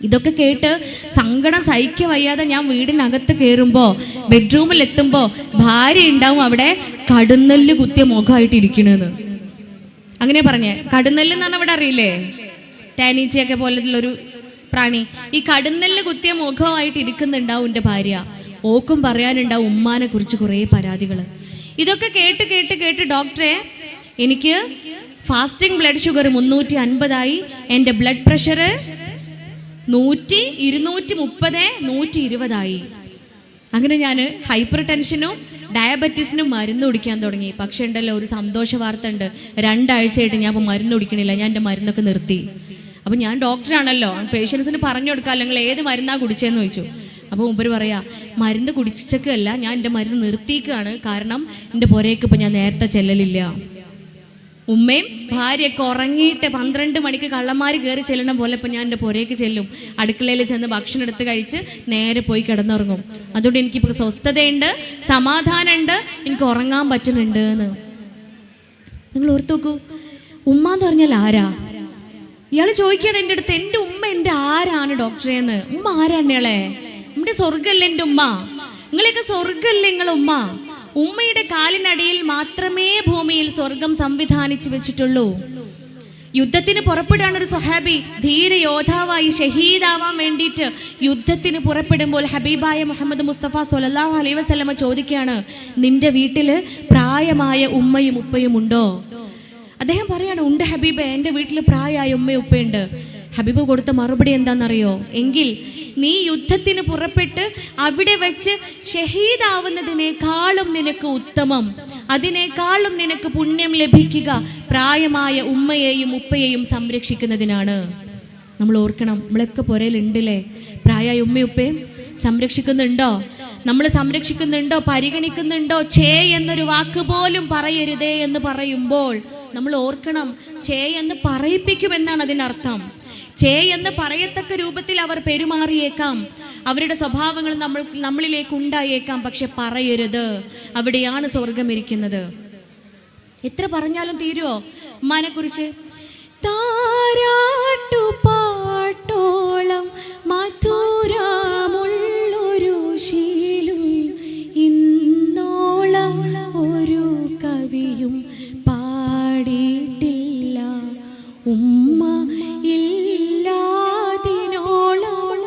ഇതൊക്കെ കേട്ട് സങ്കടം സഹിക്ക വയ്യാതെ ഞാൻ വീടിനകത്ത് കയറുമ്പോൾ, ബെഡ്റൂമിൽ എത്തുമ്പോൾ ഭാര്യ ഉണ്ടാവും അവിടെ കടുന്നെല്ല് കുത്തിയ മുഖമായിട്ട് ഇരിക്കണെന്ന്. അങ്ങനെ പറഞ്ഞേ. കടുന്നെല്ല് എന്നാണ് ഇവിടെ അറിയില്ലേ, തേനീച്ചയൊക്കെ പോലത്തുള്ളൊരു പ്രാണി. ഈ കടുന്നെല്ല് കുത്തിയ മുഖമായിട്ട് ഇരിക്കുന്നുണ്ടാവും എൻ്റെ ഭാര്യ. ഓക്കും പറയാനുണ്ടാവും ഉമ്മാനെ കുറിച്ച് കുറേ പരാതികൾ. ഇതൊക്കെ കേട്ട് കേട്ട് കേട്ട് ഡോക്ടറെ, എനിക്ക് ഫാസ്റ്റിംഗ് ബ്ലഡ് ഷുഗർ 350 എൻ്റെ ബ്ലഡ് പ്രഷർ 100, 230, 120. അങ്ങനെ ഞാൻ ഹൈപ്പർ ടെൻഷനും ഡയബറ്റീസിനും മരുന്ന് കുടിക്കാൻ തുടങ്ങി. പക്ഷേ ഉണ്ടല്ലോ, ഒരു സന്തോഷ വാർത്ത ഉണ്ട്. 2 ആഴ്ചയായിട്ട് ഞാൻ ഇപ്പോൾ മരുന്ന് കുടിക്കണില്ല. ഞാൻ എൻ്റെ മരുന്നൊക്കെ നിർത്തി. അപ്പം ഞാൻ ഡോക്ടറാണല്ലോ, പേഷ്യൻസിന് പറഞ്ഞു കൊടുക്കാം, നിങ്ങൾ ഏത് മരുന്നാണ് കുടിച്ചതെന്ന് ചോദിച്ചു. അപ്പോൾ മുമ്പ് പറയാ, മരുന്ന് കുടിച്ചൊക്കെയല്ല, ഞാൻ എൻ്റെ മരുന്ന് നിർത്തിക്കുകയാണ്. കാരണം എൻ്റെ പുരയ്ക്ക് ഇപ്പം ഞാൻ നേരത്തെ ചെല്ലലില്ല. ഉമ്മയും ഭാര്യയൊക്കെ ഉറങ്ങിയിട്ട് 12 മണിക്ക് കള്ളന്മാർ കയറി ചെല്ലണം പോലെ ഇപ്പം ഞാൻ എൻ്റെ പുരയ്ക്ക് ചെല്ലും. അടുക്കളയിൽ ചെന്ന് ഭക്ഷണം എടുത്ത് കഴിച്ച് നേരെ പോയി കിടന്നുറങ്ങും. അതുകൊണ്ട് എനിക്കിപ്പോൾ സ്വസ്ഥതയുണ്ട്, സമാധാനമുണ്ട്, എനിക്ക് ഉറങ്ങാൻ പറ്റുന്നുണ്ട് എന്ന്. നിങ്ങൾ ഓർത്ത് നോക്കൂ, ഉമ്മ എന്ന് പറഞ്ഞാൽ ആരാ? ഇയാൾ ചോദിക്കുകയാണ് എൻ്റെ അടുത്ത്, എൻ്റെ ഉമ്മ എൻ്റെ ആരാണ് ഡോക്ടറെ എന്ന്. ഉമ്മ ആരാണ് ഇയാളെ? നമ്മുടെ സ്വർഗല്ലേ എൻ്റെ ഉമ്മ? നിങ്ങളെയൊക്കെ സ്വർഗല്ലേ നിങ്ങളെ ഉമ്മ? ഉമ്മയുടെ കാലിനടിയിൽ മാത്രമേ ഭൂമിയിൽ സ്വർഗം സംവിധാനിച്ചു വെച്ചിട്ടുള്ളൂ. യുദ്ധത്തിന് പുറപ്പെടാണ് ഒരു സ്വഹാബി, ധീര യോദ്ധാവായി ഷഹീദാവാൻ വേണ്ടിയിട്ട് യുദ്ധത്തിന് പുറപ്പെടുമ്പോൾ ഹബീബായ മുഹമ്മദ് മുസ്തഫ സ്വല്ലല്ലാഹു അലൈഹി വസല്ലമ ചോദിക്കുകയാണ്, നിന്റെ വീട്ടിൽ പ്രായമായ ഉമ്മയും ഉപ്പയും ഉണ്ടോ? അദ്ദേഹം പറയാണ്, ഉണ്ട് ഹബീബെ, എൻ്റെ വീട്ടിൽ പ്രായമായ ഉമ്മയും ഉപ്പയുണ്ട്. ഹബീബ് കൊടുത്ത മറുപടി എന്താണെന്നറിയോ? എങ്കിൽ നീ യുദ്ധത്തിന് പുറപ്പെട്ട് അവിടെ വെച്ച് ഷഹീദാവുന്നതിനേക്കാളും നിനക്ക് ഉത്തമം, അതിനേക്കാളും നിനക്ക് പുണ്യം ലഭിക്കുക പ്രായമായ ഉമ്മയെയും ഉപ്പയെയും സംരക്ഷിക്കുന്നതിനാണ്. നമ്മൾ ഓർക്കണം, നമ്മളൊക്കെ പുരയിലുണ്ടല്ലേ പ്രായമായ ഉമ്മയും ഉപ്പയും? സംരക്ഷിക്കുന്നുണ്ടോ? നമ്മൾ സംരക്ഷിക്കുന്നുണ്ടോ? പരിഗണിക്കുന്നുണ്ടോ? ഛേ എന്നൊരു വാക്ക് പോലും പറയരുതേ എന്ന് പറയുമ്പോൾ നമ്മൾ ഓർക്കണം, ഛേ എന്ന് പറയിപ്പിക്കുമെന്നാണ് അതിനർത്ഥം. ഛേ എന്ന് പറയത്തക്ക രൂപത്തിൽ അവർ പെരുമാറിയേക്കാം, അവരുടെ സ്വഭാവങ്ങൾ നമ്മളിലേക്ക് ഉണ്ടായേക്കാം. പക്ഷെ പറയരുത്, അവിടെയാണ് സ്വർഗം ഇരിക്കുന്നത്. എത്ര പറഞ്ഞാലും തീരുവോ ഉമ്മാനെ കുറിച്ച്? താരാട്ടു പാട്ടോളം മധുരമുള്ളൊരു ശീലും ഇന്നോളം ഒരു കവിയും പാടിയിട്ടില്ല. ഉമ്മ ഇല്ലാതിനോളം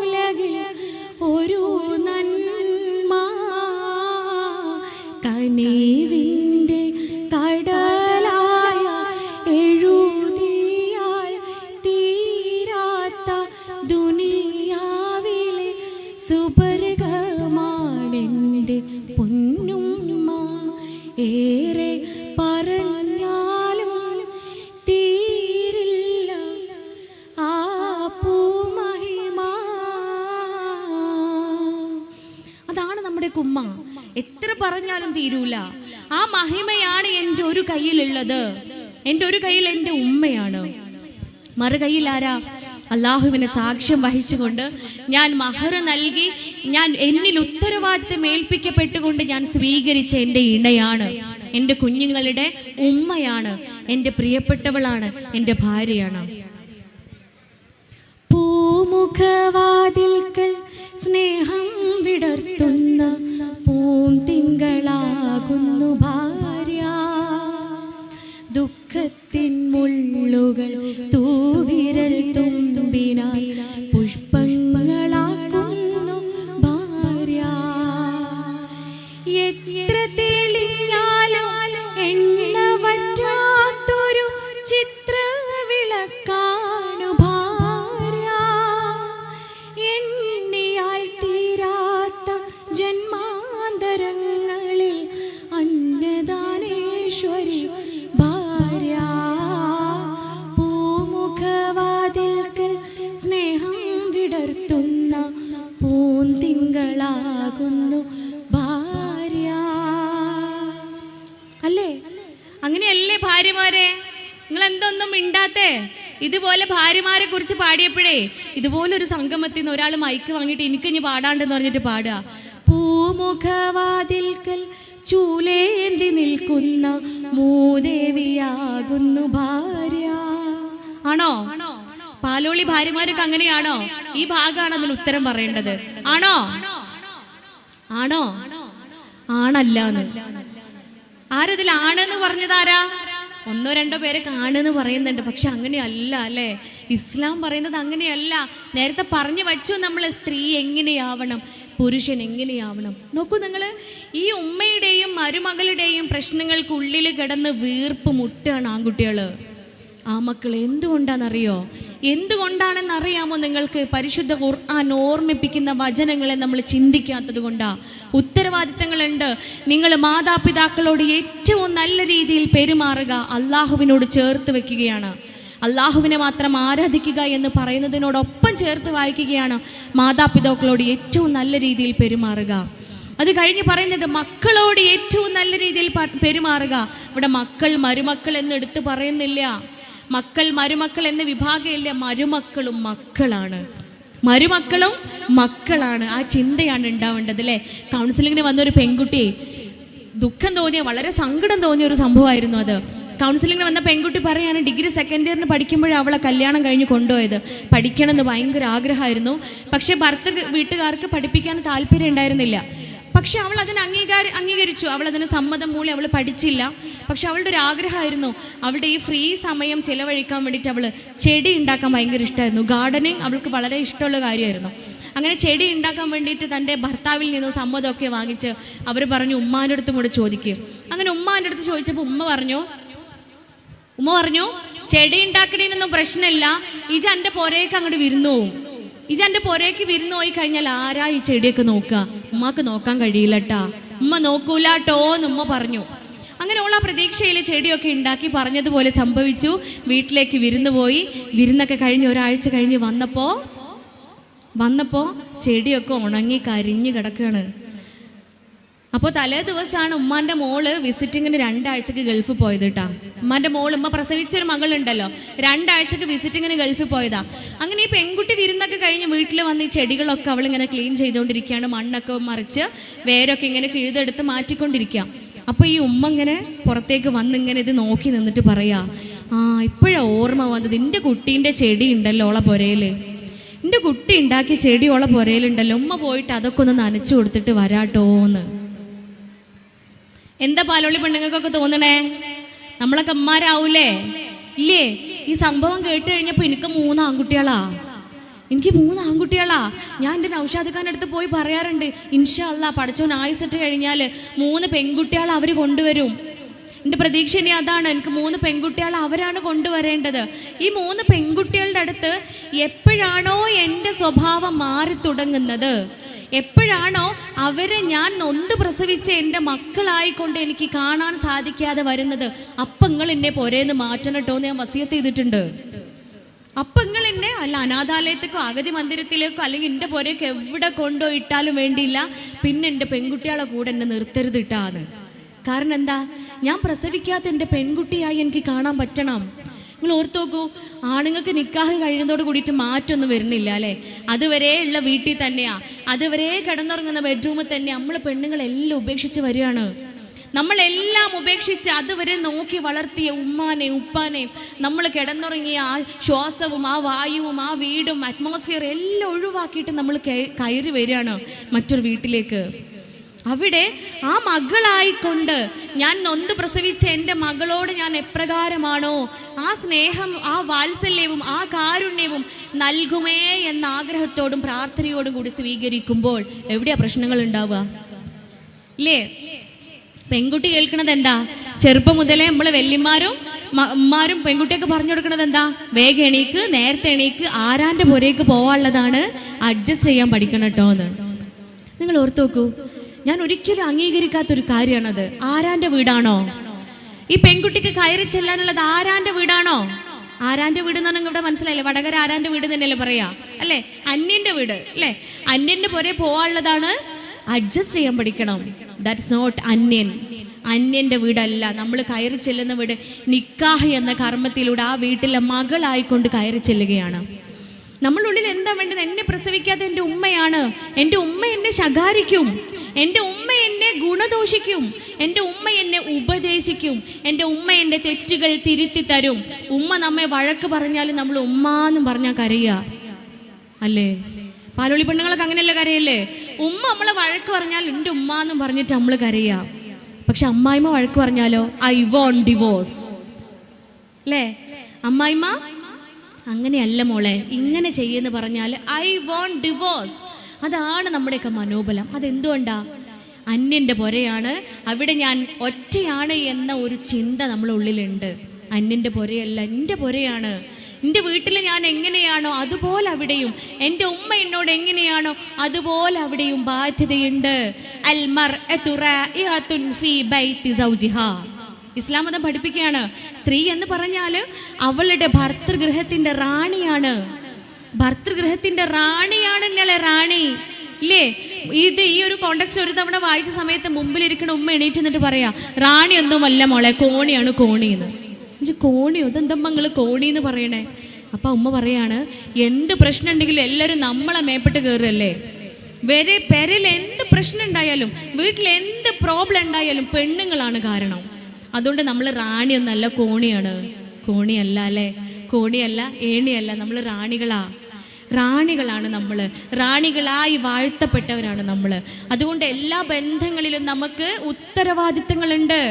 ഉലകിൽ ഒരു നന്മ കനിവിൻ്റെ കടലായ എഴുതിയാൽ തീരാത്ത ദുനിയാവിലെ സുബർഗമാണെൻ്റെ പൊന്നുമ്മ. ഏറെ പറഞ്ഞാലും തീരില്ല ആ പൂമഹിമ. അതാണ് നമ്മുടെ ഉമ്മ. എത്ര പറഞ്ഞാലും തീരൂല. ആ മഹിമയാണ് എൻ്റെ ഒരു കയ്യിലുള്ളത്. എൻ്റെ ഒരു കയ്യിൽ എൻ്റെ ഉമ്മയാണ്, മറു കയ്യിൽ ആരാ? അള്ളാഹുവിനെ സാക്ഷ്യം വഹിച്ചുകൊണ്ട് ഞാൻ മഹർ നൽകി, ഞാൻ എന്നിൽ ഉത്തരവാദിത്തം ഏൽപ്പിക്കപ്പെട്ടുകൊണ്ട് ഞാൻ സ്വീകരിച്ച എൻ്റെ ഇണയാണ്, എൻ്റെ കുഞ്ഞുങ്ങളുടെ ഉമ്മയാണ്, എൻ്റെ പ്രിയപ്പെട്ടവളാണ്, എൻ്റെ ഭാര്യയാണ്. പൂമുഖവാതിൽക്കൽ സ്നേഹം വിടർത്തുന്ന പൂന്തിങ്കളാകുന്നു ഭാര്യ. ദുഃഖത്തിൻ മുള്ളുകൾ തൂവിരൽ തുമ്പിനായി പുഷ്പങ്ങളാക്കുന്നു ഭാര്യ. എത്ര തെളിഞ്ഞാലും എണ്ണ വറ്റാത്തൊരു ചിത്രവിളക്കാണു ഭാര്യ. എണ്ണിയാൽ തീരാത്ത ജന്മാന്തരങ്ങളിൽ അന്നദാനേശ്വരി ഭാര്യ. പൂമുഖവാതിൽക്കൽ സ്നേഹം വിടർത്തുന്ന പൂന്തിങ്കളാകുന്നു ഭാര്യ. അല്ലേ? അങ്ങനെയല്ലേ ഭാര്യമാരെ? നിങ്ങൾ എന്തൊന്നും മിണ്ടാത്തേ? ഇതുപോലെ ഭാര്യമാരെ കുറിച്ച് പാടിയപ്പോഴേ ഇതുപോലൊരു സംഗമത്തിൽ നിന്ന് ഒരാൾ മൈക്ക് വാങ്ങിയിട്ട് എനിക്ക് ഇനി പാടാണ്ടെന്ന് പറഞ്ഞിട്ട് പാടുക. പൂമുഖവാതിൽക്കൽ ചൂലേന്തി നിൽക്കുന്ന മൂദേവിയാകുന്നു ഭാര്യ. ആണോ? പാലോളി ഭാര്യമാരൊക്കെ അങ്ങനെയാണോ? ഈ ഭാഗമാണ് അതിന് ഉത്തരം പറയേണ്ടത്. ആണോ? ആണോ? ആണല്ലാന്ന്. ആരതിൽ ആണെന്ന് പറഞ്ഞതാരാ? ഒന്നോ രണ്ടോ പേരെ കാണുന്ന് പറയുന്നുണ്ട്. പക്ഷെ അങ്ങനെയല്ല അല്ലേ? ഇസ്ലാം പറയുന്നത് അങ്ങനെയല്ല. നേരത്തെ പറഞ്ഞു വച്ചു നമ്മൾ, സ്ത്രീ എങ്ങനെയാവണം, പുരുഷൻ എങ്ങനെയാവണം. നോക്കൂ നിങ്ങൾ, ഈ ഉമ്മയുടെയും മരുമകളുടെയും പ്രശ്നങ്ങൾക്കുള്ളിൽ കിടന്ന് വീർപ്പ് മുട്ടാണ് ആൺകുട്ടികൾ. ആ മക്കൾ എന്തുകൊണ്ടാണെന്നറിയോ? എന്തുകൊണ്ടാണെന്നറിയാമോ നിങ്ങൾക്ക്? പരിശുദ്ധ ഖുർആൻ ഓർമ്മിപ്പിക്കുന്ന വചനങ്ങളെ നമ്മൾ ചിന്തിക്കാത്തത് കൊണ്ടാ. ഉത്തരവാദിത്തങ്ങളുണ്ട്. നിങ്ങൾ മാതാപിതാക്കളോട് ഏറ്റവും നല്ല രീതിയിൽ പെരുമാറുക അള്ളാഹുവിനോട് ചേർത്ത് വെക്കുകയാണ്. അള്ളാഹുവിനെ മാത്രം ആരാധിക്കുക എന്ന് പറയുന്നതിനോടൊപ്പം ചേർത്ത് വായിക്കുകയാണ് മാതാപിതാക്കളോട് ഏറ്റവും നല്ല രീതിയിൽ പെരുമാറുക. അത് കഴിഞ്ഞ് പറയുന്നുണ്ട് മക്കളോട് ഏറ്റവും നല്ല രീതിയിൽ പെരുമാറുക. ഇവിടെ മക്കൾ മരുമക്കൾ എന്ന് എടുത്തു പറയുന്നില്ല. മക്കൾ മരുമക്കൾ എന്ന് വിഭാഗമില്ല. മരുമക്കളും മക്കളാണ്, മരുമക്കളും മക്കളാണ്. ആ ചിന്തയാണ് ഉണ്ടാവേണ്ടത് അല്ലേ? കൗൺസിലിങ്ങിന് വന്നൊരു പെൺകുട്ടി, ദുഃഖം തോന്നിയ, വളരെ സങ്കടം തോന്നിയ ഒരു സംഭവമായിരുന്നു അത്. കൗൺസിലിങ്ങിന് വന്ന പെൺകുട്ടി പറയാണ്, ഡിഗ്രി സെക്കൻഡ് ഇയറിന് പഠിക്കുമ്പോഴാണ് അവളെ കല്യാണം കഴിഞ്ഞ് കൊണ്ടുപോയത്. പഠിക്കണമെന്ന് ഭയങ്കര ആഗ്രഹമായിരുന്നു. പക്ഷെ വീട്ടുകാർക്ക് പഠിപ്പിക്കാൻ താല്പര്യം ഉണ്ടായിരുന്നില്ല. പക്ഷെ അവൾ അതിന് അംഗീകരിച്ചു. അവൾ അതിന് സമ്മതം മൂലം അവൾ പഠിച്ചില്ല. പക്ഷെ അവളുടെ ഒരു ആഗ്രഹമായിരുന്നു, അവളുടെ ഈ ഫ്രീ സമയം ചിലവഴിക്കാൻ വേണ്ടിയിട്ട് അവൾ ചെടി ഉണ്ടാക്കാൻ ഭയങ്കര ഇഷ്ടമായിരുന്നു. ഗാർഡനിങ് അവൾക്ക് വളരെ ഇഷ്ടമുള്ള കാര്യമായിരുന്നു. അങ്ങനെ ചെടി ഉണ്ടാക്കാൻ വേണ്ടിയിട്ട് തൻ്റെ ഭർത്താവിൽ നിന്നും സമ്മതമൊക്കെ വാങ്ങിച്ച് അവർ പറഞ്ഞു ഉമ്മാൻ്റെ അടുത്തും കൂടെ ചോദിക്കും. അങ്ങനെ ഉമ്മാൻ്റെ അടുത്ത് ചോദിച്ചപ്പോൾ ഉമ്മ പറഞ്ഞു ചെടി ഉണ്ടാക്കണേനൊന്നും പ്രശ്നമില്ല, ഇജ് എൻ്റെ പുരയ്ക്ക് അങ്ങോട്ട് വിരുന്നു പോവും. ഇജെൻ്റെ പുരയ്ക്ക് വിരുന്ന് പോയി കഴിഞ്ഞാൽ ആരാ ഈ ചെടിയൊക്കെ നോക്കുക? ഉമ്മക്ക് നോക്കാൻ കഴിയില്ലട്ടാ, ഉമ്മ നോക്കൂലാട്ടോ എന്ന് ഉമ്മ പറഞ്ഞു. അങ്ങനെ ഉള്ള പ്രതീക്ഷയിൽ ചെടിയൊക്കെ ഉണ്ടാക്കി പറഞ്ഞതുപോലെ സംഭവിച്ചു. വീട്ടിലേക്ക് വിരുന്ന് പോയി. വിരുന്നൊക്കെ കഴിഞ്ഞ് ഒരാഴ്ച കഴിഞ്ഞ് വന്നപ്പോൾ ചെടിയൊക്കെ ഉണങ്ങി കരിഞ്ഞ് കിടക്കുകയാണ്. അപ്പോൾ തലേ ദിവസമാണ് ഉമ്മാൻ്റെ മോള് വിസിറ്റിങ്ങിന് 2 ആഴ്ചക്ക് ഗൾഫ് പോയത് കേട്ടാ. ഉമ്മാൻ്റെ മോള്, ഉമ്മ പ്രസവിച്ചൊരു മകളുണ്ടല്ലോ, 2 ആഴ്ചക്ക് വിസിറ്റിങ്ങിന് ഗൾഫിൽ പോയതാ. അങ്ങനെ ഈ പെൺകുട്ടി വിരുന്നൊക്കെ കഴിഞ്ഞ് വീട്ടിൽ വന്ന് ഈ ചെടികളൊക്കെ അവളിങ്ങനെ ക്ലീൻ ചെയ്തുകൊണ്ടിരിക്കുകയാണ്. മണ്ണൊക്കെ മറിച്ച് വേരൊക്കെ ഇങ്ങനെ കിഴുതെടുത്ത് മാറ്റിക്കൊണ്ടിരിക്കുക. അപ്പോൾ ഈ ഉമ്മ ഇങ്ങനെ പുറത്തേക്ക് വന്നിങ്ങനെ ഇത് നോക്കി നിന്നിട്ട് പറയാ, ഇപ്പോഴാണ് ഓർമ്മ വന്നത്, എൻ്റെ കുട്ടീൻ്റെ ചെടി ഉണ്ടല്ലോ ഓളെ പുരയിൽ, എൻ്റെ കുട്ടി ഉണ്ടാക്കിയ ചെടി ഓളെ പുരയിലുണ്ടല്ലോ, ഉമ്മ പോയിട്ട് അതൊക്കെ ഒന്ന് നനച്ചു കൊടുത്തിട്ട് വരാട്ടോന്ന്. എന്താ പാലോളി പെണ്ണുങ്ങൾക്കൊക്കെ തോന്നണേ? നമ്മളൊക്കെ അമ്മമാരാവൂലേ? ഇല്ലേ? ഈ സംഭവം കേട്ട് കഴിഞ്ഞപ്പോൾ എനിക്ക് 3 ആൺകുട്ടികളാ. ഞാൻ എൻ്റെ നൗഷാദ് ഖാൻ്റെ അടുത്ത് പോയി പറയാറുണ്ട്, ഇൻഷാ അല്ലാ പഠിച്ചോൻ ആയുസിട്ട് കഴിഞ്ഞാൽ 3 പെൺകുട്ടികൾ അവർ കൊണ്ടുവരും. എൻ്റെ പ്രതീക്ഷ ഇനി അതാണ്. എനിക്ക് 3 പെൺകുട്ടികൾ അവരാണ് കൊണ്ടുവരേണ്ടത്. ഈ 3 പെൺകുട്ടികളുടെ അടുത്ത് എപ്പോഴാണോ എൻ്റെ സ്വഭാവം മാറി തുടങ്ങുന്നത്, എപ്പോഴാണോ അവരെ ഞാൻ നൊന്ത് പ്രസവിച്ച എൻ്റെ മക്കളായിക്കൊണ്ട് എനിക്ക് കാണാൻ സാധിക്കാതെ വരുന്നത്, അപ്പം നിങ്ങൾ എന്നെ പുരേന്ന് മാറ്റണം കേട്ടോ എന്ന് ഞാൻ വസിയത്ത് ചെയ്തിട്ടുണ്ട്. അപ്പം നിങ്ങൾ എന്നെ അനാഥാലയത്തേക്കോ അഗതി മന്ദിരത്തിലേക്കോ അല്ലെങ്കിൽ എൻ്റെ പുരയ്ക്ക് എവിടെ കൊണ്ടുപോയിട്ടാലും വേണ്ടിയില്ല, പിന്നെ എൻ്റെ പെൺകുട്ടികളെ കൂടെ എന്നെ നിർത്തരുത് ഇട്ടാന്ന്. കാരണം എന്താ? ഞാൻ പ്രസവിക്കാത്ത എൻ്റെ പെൺകുട്ടിയായി എനിക്ക് കാണാൻ പറ്റണം. നിങ്ങൾ ഓർത്ത് നോക്കൂ, ആണുങ്ങൾക്ക് നിക്കാഹ് കഴിയുന്നതോട് കൂടിയിട്ട് മാറ്റമൊന്നും വരുന്നില്ല അല്ലേ? അതുവരെ ഉള്ള വീട്ടിൽ തന്നെയാ, അതുവരെ കിടന്നുറങ്ങുന്ന ബെഡ്റൂമിൽ തന്നെ നമ്മൾ പെണ്ണുങ്ങളെല്ലാം ഉപേക്ഷിച്ച് വരികയാണ്. നമ്മളെല്ലാം ഉപേക്ഷിച്ച് അതുവരെ നോക്കി വളർത്തിയ ഉമ്മാനെയും ഉപ്പാനെയും നമ്മൾ കിടന്നുറങ്ങിയ ആ ശ്വാസവും ആ വായുവും ആ വീടും അറ്റ്മോസ്ഫിയർ എല്ലാം ഒഴിവാക്കിയിട്ട് നമ്മൾ കയറി വരികയാണ് മറ്റൊരു വീട്ടിലേക്ക്. അവിടെ ആ മകളായിക്കൊണ്ട് ഞാൻ നൊന്ത് പ്രസവിച്ച എൻ്റെ മകളോട് ഞാൻ എപ്രകാരമാണോ ആ സ്നേഹം, ആ വാത്സല്യവും ആ കാരുണ്യവും നൽകുമേ എന്ന ആഗ്രഹത്തോടും പ്രാർത്ഥനയോടും കൂടി സ്വീകരിക്കുമ്പോൾ എവിടെയാ പ്രശ്നങ്ങൾ ഉണ്ടാവുക? ഇല്ലേ? പെൺകുട്ടി കേൾക്കണത് എന്താ? ചെറുപ്പം മുതലേ നമ്മൾ വല്യമാരും ഉമ്മാരും പെൺകുട്ടിയൊക്കെ പറഞ്ഞു കൊടുക്കണത് എന്താ? വേഗം എണീക്ക്, നേരത്തെ എണീക്ക്, ആരാൻ്റെ പുരയ്ക്ക് പോവാനുള്ളതാണ്, അഡ്ജസ്റ്റ് ചെയ്യാൻ പഠിക്കണം കേട്ടോ എന്ന്. നിങ്ങൾ ഓർത്ത് നോക്കൂ, ഞാൻ ഒരിക്കലും അംഗീകരിക്കാത്തൊരു കാര്യമാണത്. ആരാൻ്റെ വീടാണോ ഈ പെൺകുട്ടിക്ക് കയറി ചെല്ലാനുള്ളത്? ആരാൻ്റെ വീടാണോ? ആരാൻ്റെ വീട് എന്ന് പറഞ്ഞാൽ ഇവിടെ മനസ്സിലായില്ലേ? വടകര ആരാൻ്റെ വീട് തന്നെയല്ലേ പറയാ, അല്ലേ? അന്യൻ്റെ വീട്, അല്ലേ? അന്യൻ്റെ പുറകെ പോവാനുള്ളതാണ്, അഡ്ജസ്റ്റ് ചെയ്യാൻ പഠിക്കണം. That's not അന്യൻ. അന്യൻ്റെ വീടല്ല നമ്മൾ കയറി ചെല്ലുന്ന വീട്. നിക്കാഹ് എന്ന കർമ്മത്തിലൂടെ ആ വീട്ടിലെ മകളായിക്കൊണ്ട് കയറി ചെല്ലുകയാണ്. നമ്മളുള്ളിൽ എന്താ വേണ്ടത്? എന്നെ പ്രസവിക്കാത്ത എൻ്റെ ഉമ്മയാണ്. എൻ്റെ ഉമ്മ എന്നെ ശകാരിക്കും, എൻ്റെ ഉമ്മ എന്നെ ഗുണദോഷിക്കും, എൻ്റെ ഉമ്മ എന്നെ ഉപദേശിക്കും, എൻ്റെ ഉമ്മ എൻ്റെ തെറ്റുകൾ തിരുത്തി തരും. ഉമ്മ നമ്മെ വഴക്ക് പറഞ്ഞാലും നമ്മൾ ഉമ്മാന്നും പറഞ്ഞാൽ കരയുക, അല്ലേ? പാലോളി പെണ്ണുങ്ങളൊക്കെ അങ്ങനെയല്ല കരയല്ലേ? ഉമ്മ നമ്മളെ വഴക്ക് പറഞ്ഞാൽ എൻ്റെ ഉമ്മാന്നും പറഞ്ഞിട്ട് നമ്മൾ കരയുക. പക്ഷെ അമ്മായിമ്മ വഴക്ക് പറഞ്ഞാലോ ഐ വോണ്ട് ഡിവോഴ്സ്, അല്ലേ? അമ്മായിമ്മ അങ്ങനെയല്ല മോളെ, ഇങ്ങനെ ചെയ്യുമെന്ന് പറഞ്ഞാൽ ഐ വോണ്ട് ഡിവോഴ്സ്. അതാണ് നമ്മുടെയൊക്കെ മനോബലം. അതെന്തുകൊണ്ടാ? അന്യൻ്റെ പുരയാണ്, അവിടെ ഞാൻ ഒറ്റയാണ് എന്ന ഒരു ചിന്ത നമ്മുടെ ഉള്ളിലുണ്ട്. അന്യൻ്റെ പുരയല്ല, എൻ്റെ പുരയാണ്. എൻ്റെ വീട്ടിൽ ഞാൻ എങ്ങനെയാണോ അതുപോലെ അവിടെയും, എൻ്റെ ഉമ്മ എന്നോട് എങ്ങനെയാണോ അതുപോലെ അവിടെയും ബാധ്യതയുണ്ട്. അൽ മർഅതു റാഇഅത്തുൻ ഫീ ബൈതി സൗജിഹാ. ഇസ്ലാം മതം പഠിപ്പിക്കുകയാണ്, സ്ത്രീ എന്ന് പറഞ്ഞാൽ അവളുടെ ഭർതൃഗൃഹത്തിൻ്റെ റാണിയാണ്. ഭർതൃഗൃഹത്തിൻ്റെ റാണിയാണ് ഇന്നലെ റാണി, ഇല്ലേ? ഇത് ഈ ഒരു കോണ്ടെക്സ്റ്റ് ഒരു തവണ വായിച്ച സമയത്ത് മുമ്പിലിരിക്കുന്ന ഉമ്മ എണീറ്റ് നിന്നിട്ട് പറയാ, റാണിയൊന്നുമല്ല മോളെ, കോണിയാണ് കോണിന്ന്. കോണിയോ? ഇതെന്തമ്മ നിങ്ങൾ കോണി എന്ന് പറയണേ? അപ്പം ഉമ്മ പറയാണ്, എന്ത് പ്രശ്നം ഉണ്ടെങ്കിലും എല്ലാവരും നമ്മളെ മേപ്പെട്ട് കയറല്ലേ. പെരയിൽ എന്ത് പ്രശ്നം ഉണ്ടായാലും, വീട്ടിൽ എന്ത് പ്രോബ്ലം ഉണ്ടായാലും പെണ്ണുങ്ങളാണ് കാരണം. അതുകൊണ്ട് നമ്മൾ റാണിയൊന്നല്ല, കോണിയാണ്. കോണിയല്ല, അല്ലേ? കോണിയല്ല, ഏണിയല്ല, നമ്മൾ റാണികളാണ് നമ്മൾ. റാണികളായി വാഴ്ത്തപ്പെട്ടവരാണ് നമ്മൾ. അതുകൊണ്ട് എല്ലാ ബന്ധങ്ങളിലും നമുക്ക് ഉത്തരവാദിത്തങ്ങളുണ്ട്.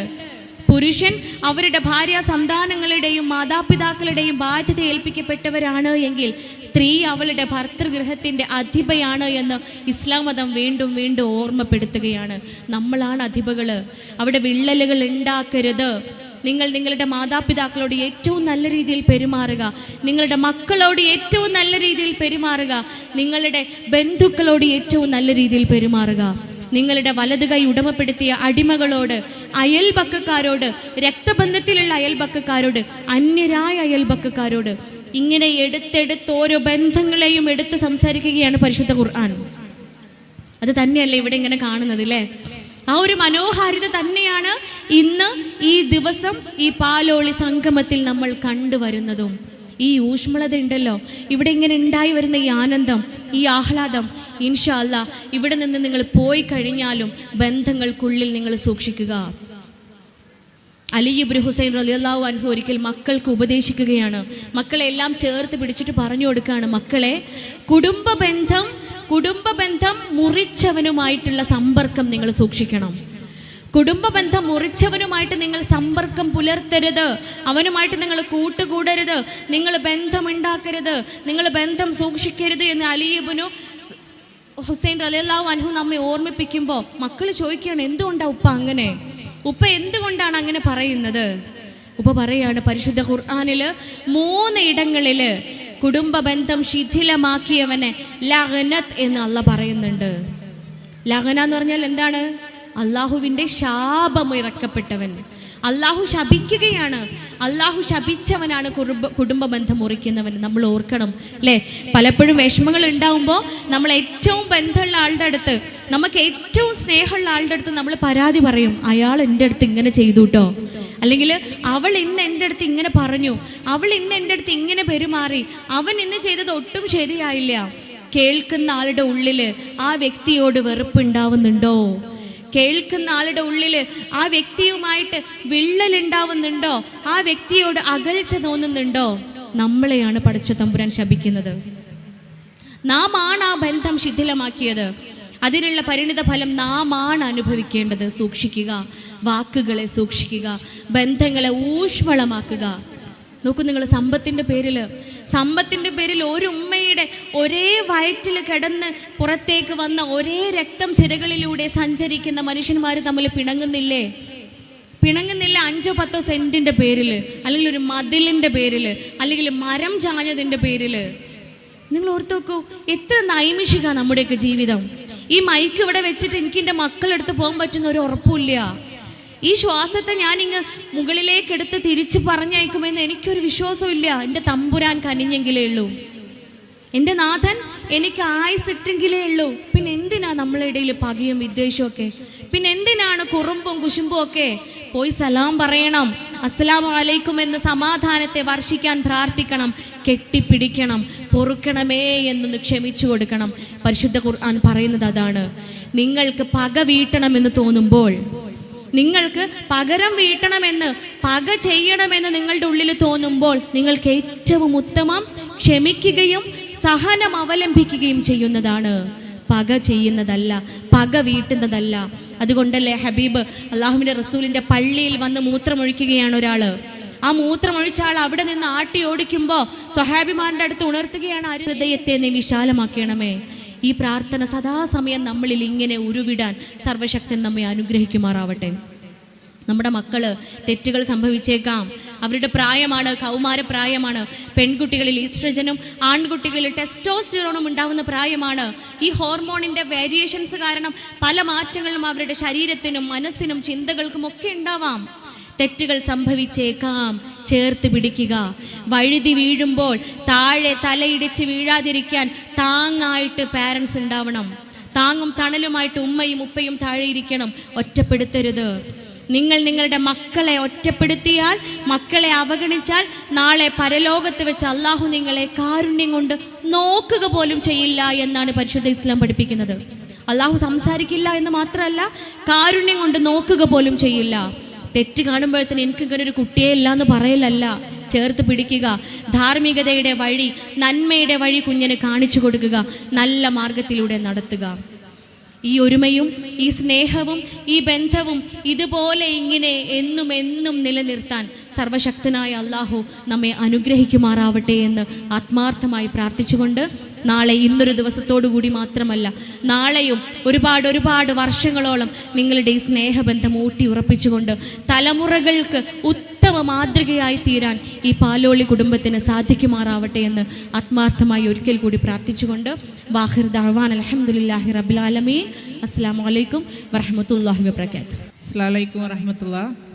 പുരുഷൻ അവരുടെ ഭാര്യ സന്താനങ്ങളുടെയും മാതാപിതാക്കളുടെയും ബാധ്യത ഏൽപ്പിക്കപ്പെട്ടവരാണ് എങ്കിൽ സ്ത്രീ അവളുടെ ഭർതൃഗൃഹത്തിൻ്റെ അധിപയാണ് എന്ന് ഇസ്ലാം മതം വീണ്ടും വീണ്ടും ഓർമ്മപ്പെടുത്തുകയാണ്. നമ്മളാണ് അധിപകൾ. അവിടെ വിള്ളലുകൾ ഉണ്ടാക്കരുത്. നിങ്ങൾ നിങ്ങളുടെ മാതാപിതാക്കളോട് ഏറ്റവും നല്ല രീതിയിൽ പെരുമാറുക, നിങ്ങളുടെ മക്കളോട് ഏറ്റവും നല്ല രീതിയിൽ പെരുമാറുക, നിങ്ങളുടെ ബന്ധുക്കളോട് ഏറ്റവും നല്ല രീതിയിൽ പെരുമാറുക. നിങ്ങളുടെ വലത് കൈ ഉടമപ്പെടുത്തിയ അടിമകളോട്, അയൽപക്കക്കാരോട്, രക്തബന്ധത്തിലുള്ള അയൽപക്കക്കാരോട്, അന്യരായ അയൽപക്കക്കാരോട്, ഇങ്ങനെ എടുത്തെടുത്ത് ഓരോ ബന്ധങ്ങളെയും എടുത്ത് സംസാരിക്കുകയാണ് പരിശുദ്ധ ഖുർആൻ. അത് തന്നെയല്ലേ ഇവിടെ ഇങ്ങനെ കാണുന്നത്, അല്ലേ? ആ ഒരു മനോഹാരിത തന്നെയാണ് ഇന്ന് ഈ ദിവസം ഈ പാലോളി സംഗമത്തിൽ നമ്മൾ കണ്ടുവരുന്നതും. ഈ ഊഷ്മളത ഉണ്ടല്ലോ, ഇവിടെ ഇങ്ങനെ ഉണ്ടായി വരുന്ന ഈ ആനന്ദം, ഈ ആഹ്ലാദം, ഇൻഷാ അല്ലാഹ് ഇവിടെ നിന്ന് നിങ്ങൾ പോയി കഴിഞ്ഞാലും ബന്ധങ്ങൾക്കുള്ളിൽ നിങ്ങൾ സൂക്ഷിക്കുക. അലി ഇബ്നു ഹുസൈൻ റളിയല്ലാഹു അൻഹു ഒരിക്കൽ മക്കൾക്ക് ഉപദേശിക്കുകയാണ്. മക്കളെ എല്ലാം ചേർത്ത് പിടിച്ചിട്ട് പറഞ്ഞു കൊടുക്കുകയാണ്, മക്കളെ, കുടുംബ ബന്ധം മുറിച്ചവനുമായിട്ടുള്ള സമ്പർക്കം നിങ്ങൾ സൂക്ഷിക്കണം. കുടുംബ ബന്ധം മുറിച്ചവനുമായിട്ട് നിങ്ങൾ സമ്പർക്കം പുലർത്തരുത്, അവനുമായിട്ട് നിങ്ങൾ കൂട്ടുകൂടരുത്, നിങ്ങൾ ബന്ധമുണ്ടാക്കരുത്, നിങ്ങൾ ബന്ധം സൂക്ഷിക്കരുത് എന്ന് അലി ഇബ്നു ഹുസൈൻ റളിയല്ലാഹു അൻഹു നമ്മെ ഓർമ്മിപ്പിക്കുമ്പോൾ മക്കൾ ചോദിക്കുകയാണ്, എന്തുകൊണ്ടാണ് ഉപ്പ അങ്ങനെ? ഉപ്പ എന്തുകൊണ്ടാണ് അങ്ങനെ പറയുന്നത്? ഉപ്പ പറയാണ്, പരിശുദ്ധ ഖുർആനിൽ 3 ഇടങ്ങളിൽ കുടുംബ ബന്ധം ശിഥിലമാക്കിയവനെ ലഅനത്ത് എന്ന് അല്ലാഹ് പറയുന്നുണ്ട്. ലഅന എന്ന് പറഞ്ഞാൽ എന്താണ്? അള്ളാഹുവിൻ്റെ ശാപം ഇറക്കപ്പെട്ടവൻ. അള്ളാഹു ശപിക്കുകയാണ്. അള്ളാഹു ശപിച്ചവനാണ് കുടുംബ ബന്ധം മുറിക്കുന്നവൻ. നമ്മൾ ഓർക്കണം, അല്ലേ? പലപ്പോഴും വിഷമങ്ങൾ ഉണ്ടാകുമ്പോൾ നമ്മൾ ഏറ്റവും ബന്ധമുള്ള ആളുടെ അടുത്ത്, നമുക്ക് ഏറ്റവും സ്നേഹമുള്ള ആളുടെ അടുത്ത് നമ്മൾ പരാതി പറയും, അയാൾ എൻ്റെ അടുത്ത് ഇങ്ങനെ ചെയ്തു കേട്ടോ, അല്ലെങ്കിൽ അവൾ ഇന്ന് എൻ്റെ അടുത്ത് ഇങ്ങനെ പറഞ്ഞു, അവൾ ഇന്ന് എൻ്റെ അടുത്ത് ഇങ്ങനെ പെരുമാറി, അവൻ ഇന്ന് ചെയ്തത് ഒട്ടും ശരിയായില്ല. കേൾക്കുന്ന ആളുടെ ഉള്ളിൽ ആ വ്യക്തിയോട് വെറുപ്പുണ്ടാവുന്നുണ്ടോ? കേൾക്കുന്ന ആളുടെ ഉള്ളിൽ ആ വ്യക്തിയുമായിട്ട് വിള്ളലുണ്ടാവുന്നുണ്ടോ? ആ വ്യക്തിയോട് അകൽച്ച തോന്നുന്നുണ്ടോ? നമ്മളെയാണ് പടച്ച തമ്പുരാൻ ശപിക്കുന്നത്. നാം ആണ് ആ ബന്ധം ശിഥിലമാക്കിയത്. അതിനുള്ള പരിണിത ഫലം നാമാണ് അനുഭവിക്കേണ്ടത്. സൂക്ഷിക്കുക, വാക്കുകളെ സൂക്ഷിക്കുക, ബന്ധങ്ങളെ ഊഷ്മളമാക്കുക. നോക്കൂ നിങ്ങൾ, സമ്പത്തിൻ്റെ പേരിൽ ഒരു ഉമ്മയുടെ ഒരേ വയറ്റിൽ കിടന്ന് പുറത്തേക്ക് വന്ന ഒരേ രക്തം സിരകളിലൂടെ സഞ്ചരിക്കുന്ന മനുഷ്യന്മാർ തമ്മിൽ പിണങ്ങുന്നില്ല 5-10 സെന്റിൻ്റെ പേരിൽ, അല്ലെങ്കിൽ ഒരു മതിലിൻ്റെ പേരിൽ, അല്ലെങ്കിൽ മരം ചാഞ്ഞതിൻ്റെ പേരിൽ. നിങ്ങൾ ഓർത്ത് നോക്കൂ, എത്ര നൈമിഷിക നമ്മുടെയൊക്കെ ജീവിതം. ഈ മൈക്ക് ഇവിടെ വെച്ചിട്ട് എനിക്ക് എൻ്റെ മക്കളെടുത്ത് പോകാൻ പറ്റുന്ന ഒരു ഉറപ്പില്ല. ഈ ശ്വാസത്തെ ഞാനിങ്ങ് മുകളിലേക്ക് എടുത്ത് തിരിച്ച് പറഞ്ഞയക്കുമെന്ന് എനിക്കൊരു വിശ്വാസമില്ല. എൻ്റെ തമ്പുരാൻ കനിഞ്ഞെങ്കിലേ ഉള്ളൂ, എൻ്റെ നാഥൻ എനിക്ക് ആയുസിട്ടെങ്കിലേ ഉള്ളൂ. പിന്നെ എന്തിനാ നമ്മളെ ഇടയിൽ പകയും വിദ്വേഷവും ഒക്കെ? പിന്നെ എന്തിനാണ് കുറുമ്പും കുശുമ്പും ഒക്കെ? പോയി സലാം പറയണം, അസ്സലാമു അലൈക്കും എന്ന് സമാധാനത്തെ വർഷിക്കാൻ പ്രാർത്ഥിക്കണം, കെട്ടിപ്പിടിക്കണം, പൊറുക്കണമേ എന്നൊന്ന് ക്ഷമിച്ചു കൊടുക്കണം. പരിശുദ്ധ ഖുർആൻ പറയുന്നത് അതാണ്. നിങ്ങൾക്ക് പക വീട്ടണമെന്ന് തോന്നുമ്പോൾ, നിങ്ങൾക്ക് പകരം വീട്ടണമെന്ന്, പക ചെയ്യണമെന്ന് നിങ്ങളുടെ ഉള്ളിൽ തോന്നുമ്പോൾ, നിങ്ങൾക്ക് ഏറ്റവും ഉത്തമം ക്ഷമിക്കുകയും സഹനം അവലംബിക്കുകയും ചെയ്യുന്നതാണ്. പക ചെയ്യുന്നതല്ല, പക വീട്ടുന്നതല്ല. അതുകൊണ്ടല്ലേ ഹബീബ് അള്ളാഹുവിൻ്റെ റസൂലിൻ്റെ പള്ളിയിൽ വന്ന് മൂത്രമൊഴിക്കുകയാണ് ഒരാൾ. ആ മൂത്രമൊഴിച്ച ആൾ അവിടെ നിന്ന് ആട്ടി ഓടിക്കുമ്പോൾ സ്വഹാബിമാരുടെ അടുത്ത് ഉണർത്തുകയാണ്, ഹൃദയത്തെ നീ വിശാലമാക്കണമേ. ഈ പ്രാർത്ഥന സദാസമയം നമ്മളിൽ ഇങ്ങനെ ഉരുവിടാൻ സർവശക്തൻ നമ്മെ അനുഗ്രഹിക്കുമാറാവട്ടെ. നമ്മുടെ മക്കള് തെറ്റുകൾ സംഭവിച്ചേക്കാം, അവരുടെ പ്രായമാണ്, കൗമാരപ്രായമാണ്. പെൺകുട്ടികളിൽ ഈസ്ട്രജനും ആൺകുട്ടികളിൽ ടെസ്റ്റോസ്റ്റിറോണും ഉണ്ടാകുന്ന പ്രായമാണ്. ഈ ഹോർമോണിൻ്റെ വേരിയേഷൻസ് കാരണം പല മാറ്റങ്ങളും അവരുടെ ശരീരത്തിനും മനസ്സിനും ചിന്തകൾക്കും ഒക്കെ ഉണ്ടാവാം. തെറ്റുകൾ സംഭവിച്ചേക്കാം, ചേർത്ത് പിടിക്കുക. വഴുതി വീഴുമ്പോൾ താഴെ തലയിടിച്ച് വീഴാതിരിക്കാൻ താങ്ങായിട്ട് പാരൻസ് ഉണ്ടാവണം. താങ്ങും തണലുമായിട്ട് ഉമ്മയും ഉപ്പയും താഴെ ഇരിക്കണം. ഒറ്റപ്പെടുത്തരുത്. നിങ്ങൾ നിങ്ങളുടെ മക്കളെ ഒറ്റപ്പെടുത്തിയാൽ, മക്കളെ അവഗണിച്ചാൽ, നാളെ പരലോകത്ത് വെച്ച് അള്ളാഹു നിങ്ങളെ കാരുണ്യം കൊണ്ട് നോക്കുക പോലും ചെയ്യില്ല എന്നാണ് പരിശുദ്ധ ഇസ്ലാം പഠിപ്പിക്കുന്നത്. അള്ളാഹു സംസാരിക്കില്ല എന്ന് മാത്രമല്ല, കാരുണ്യം കൊണ്ട് നോക്കുക പോലും ചെയ്യില്ല. തെറ്റ് കാണുമ്പോഴത്തേന് എനിക്കിങ്ങനെ ഒരു കുട്ടിയെ ഇല്ല എന്ന് പറയലല്ല, ചേർത്ത് പിടിക്കുക. ധാർമ്മികതയുടെ വഴി, നന്മയുടെ വഴി കുഞ്ഞിന് കാണിച്ചു കൊടുക്കുക, നല്ല മാർഗത്തിലൂടെ നടത്തുക. ഈ ഒരുമയും ഈ സ്നേഹവും ഈ ബന്ധവും ഇതുപോലെ ഇങ്ങനെ എന്നും എന്നും നിലനിർത്താൻ സർവശക്തനായ അള്ളാഹു നമ്മെ അനുഗ്രഹിക്കുമാറാവട്ടെ എന്ന് ആത്മാർത്ഥമായി പ്രാർത്ഥിച്ചുകൊണ്ട്, നാളെ ഇന്നൊരു ദിവസത്തോടു കൂടി മാത്രമല്ല, നാളെയും ഒരുപാട് വർഷങ്ങളോളം നിങ്ങളുടെ ഈ സ്നേഹബന്ധം ഊട്ടി ഉറപ്പിച്ചുകൊണ്ട് തലമുറകൾക്ക് ഉത്തമ മാതൃകയായി തീരാൻ ഈ പാലോളി കുടുംബത്തിന് സാധിക്കുമാറാവട്ടെ എന്ന് ആത്മാർത്ഥമായി ഒരിക്കൽ കൂടി പ്രാർത്ഥിച്ചുകൊണ്ട് വാഹിർ ദഅ്വാന അൽഹംദുലില്ലാഹി റബ്ബിൽ ആലമീൻ. അസ്സലാമു അലൈക്കും വറഹ്മത്തുള്ളാഹി വബറകാതുഹു. അസ്സലാമു അലൈക്കും വറഹ്മത്തുള്ളാഹി.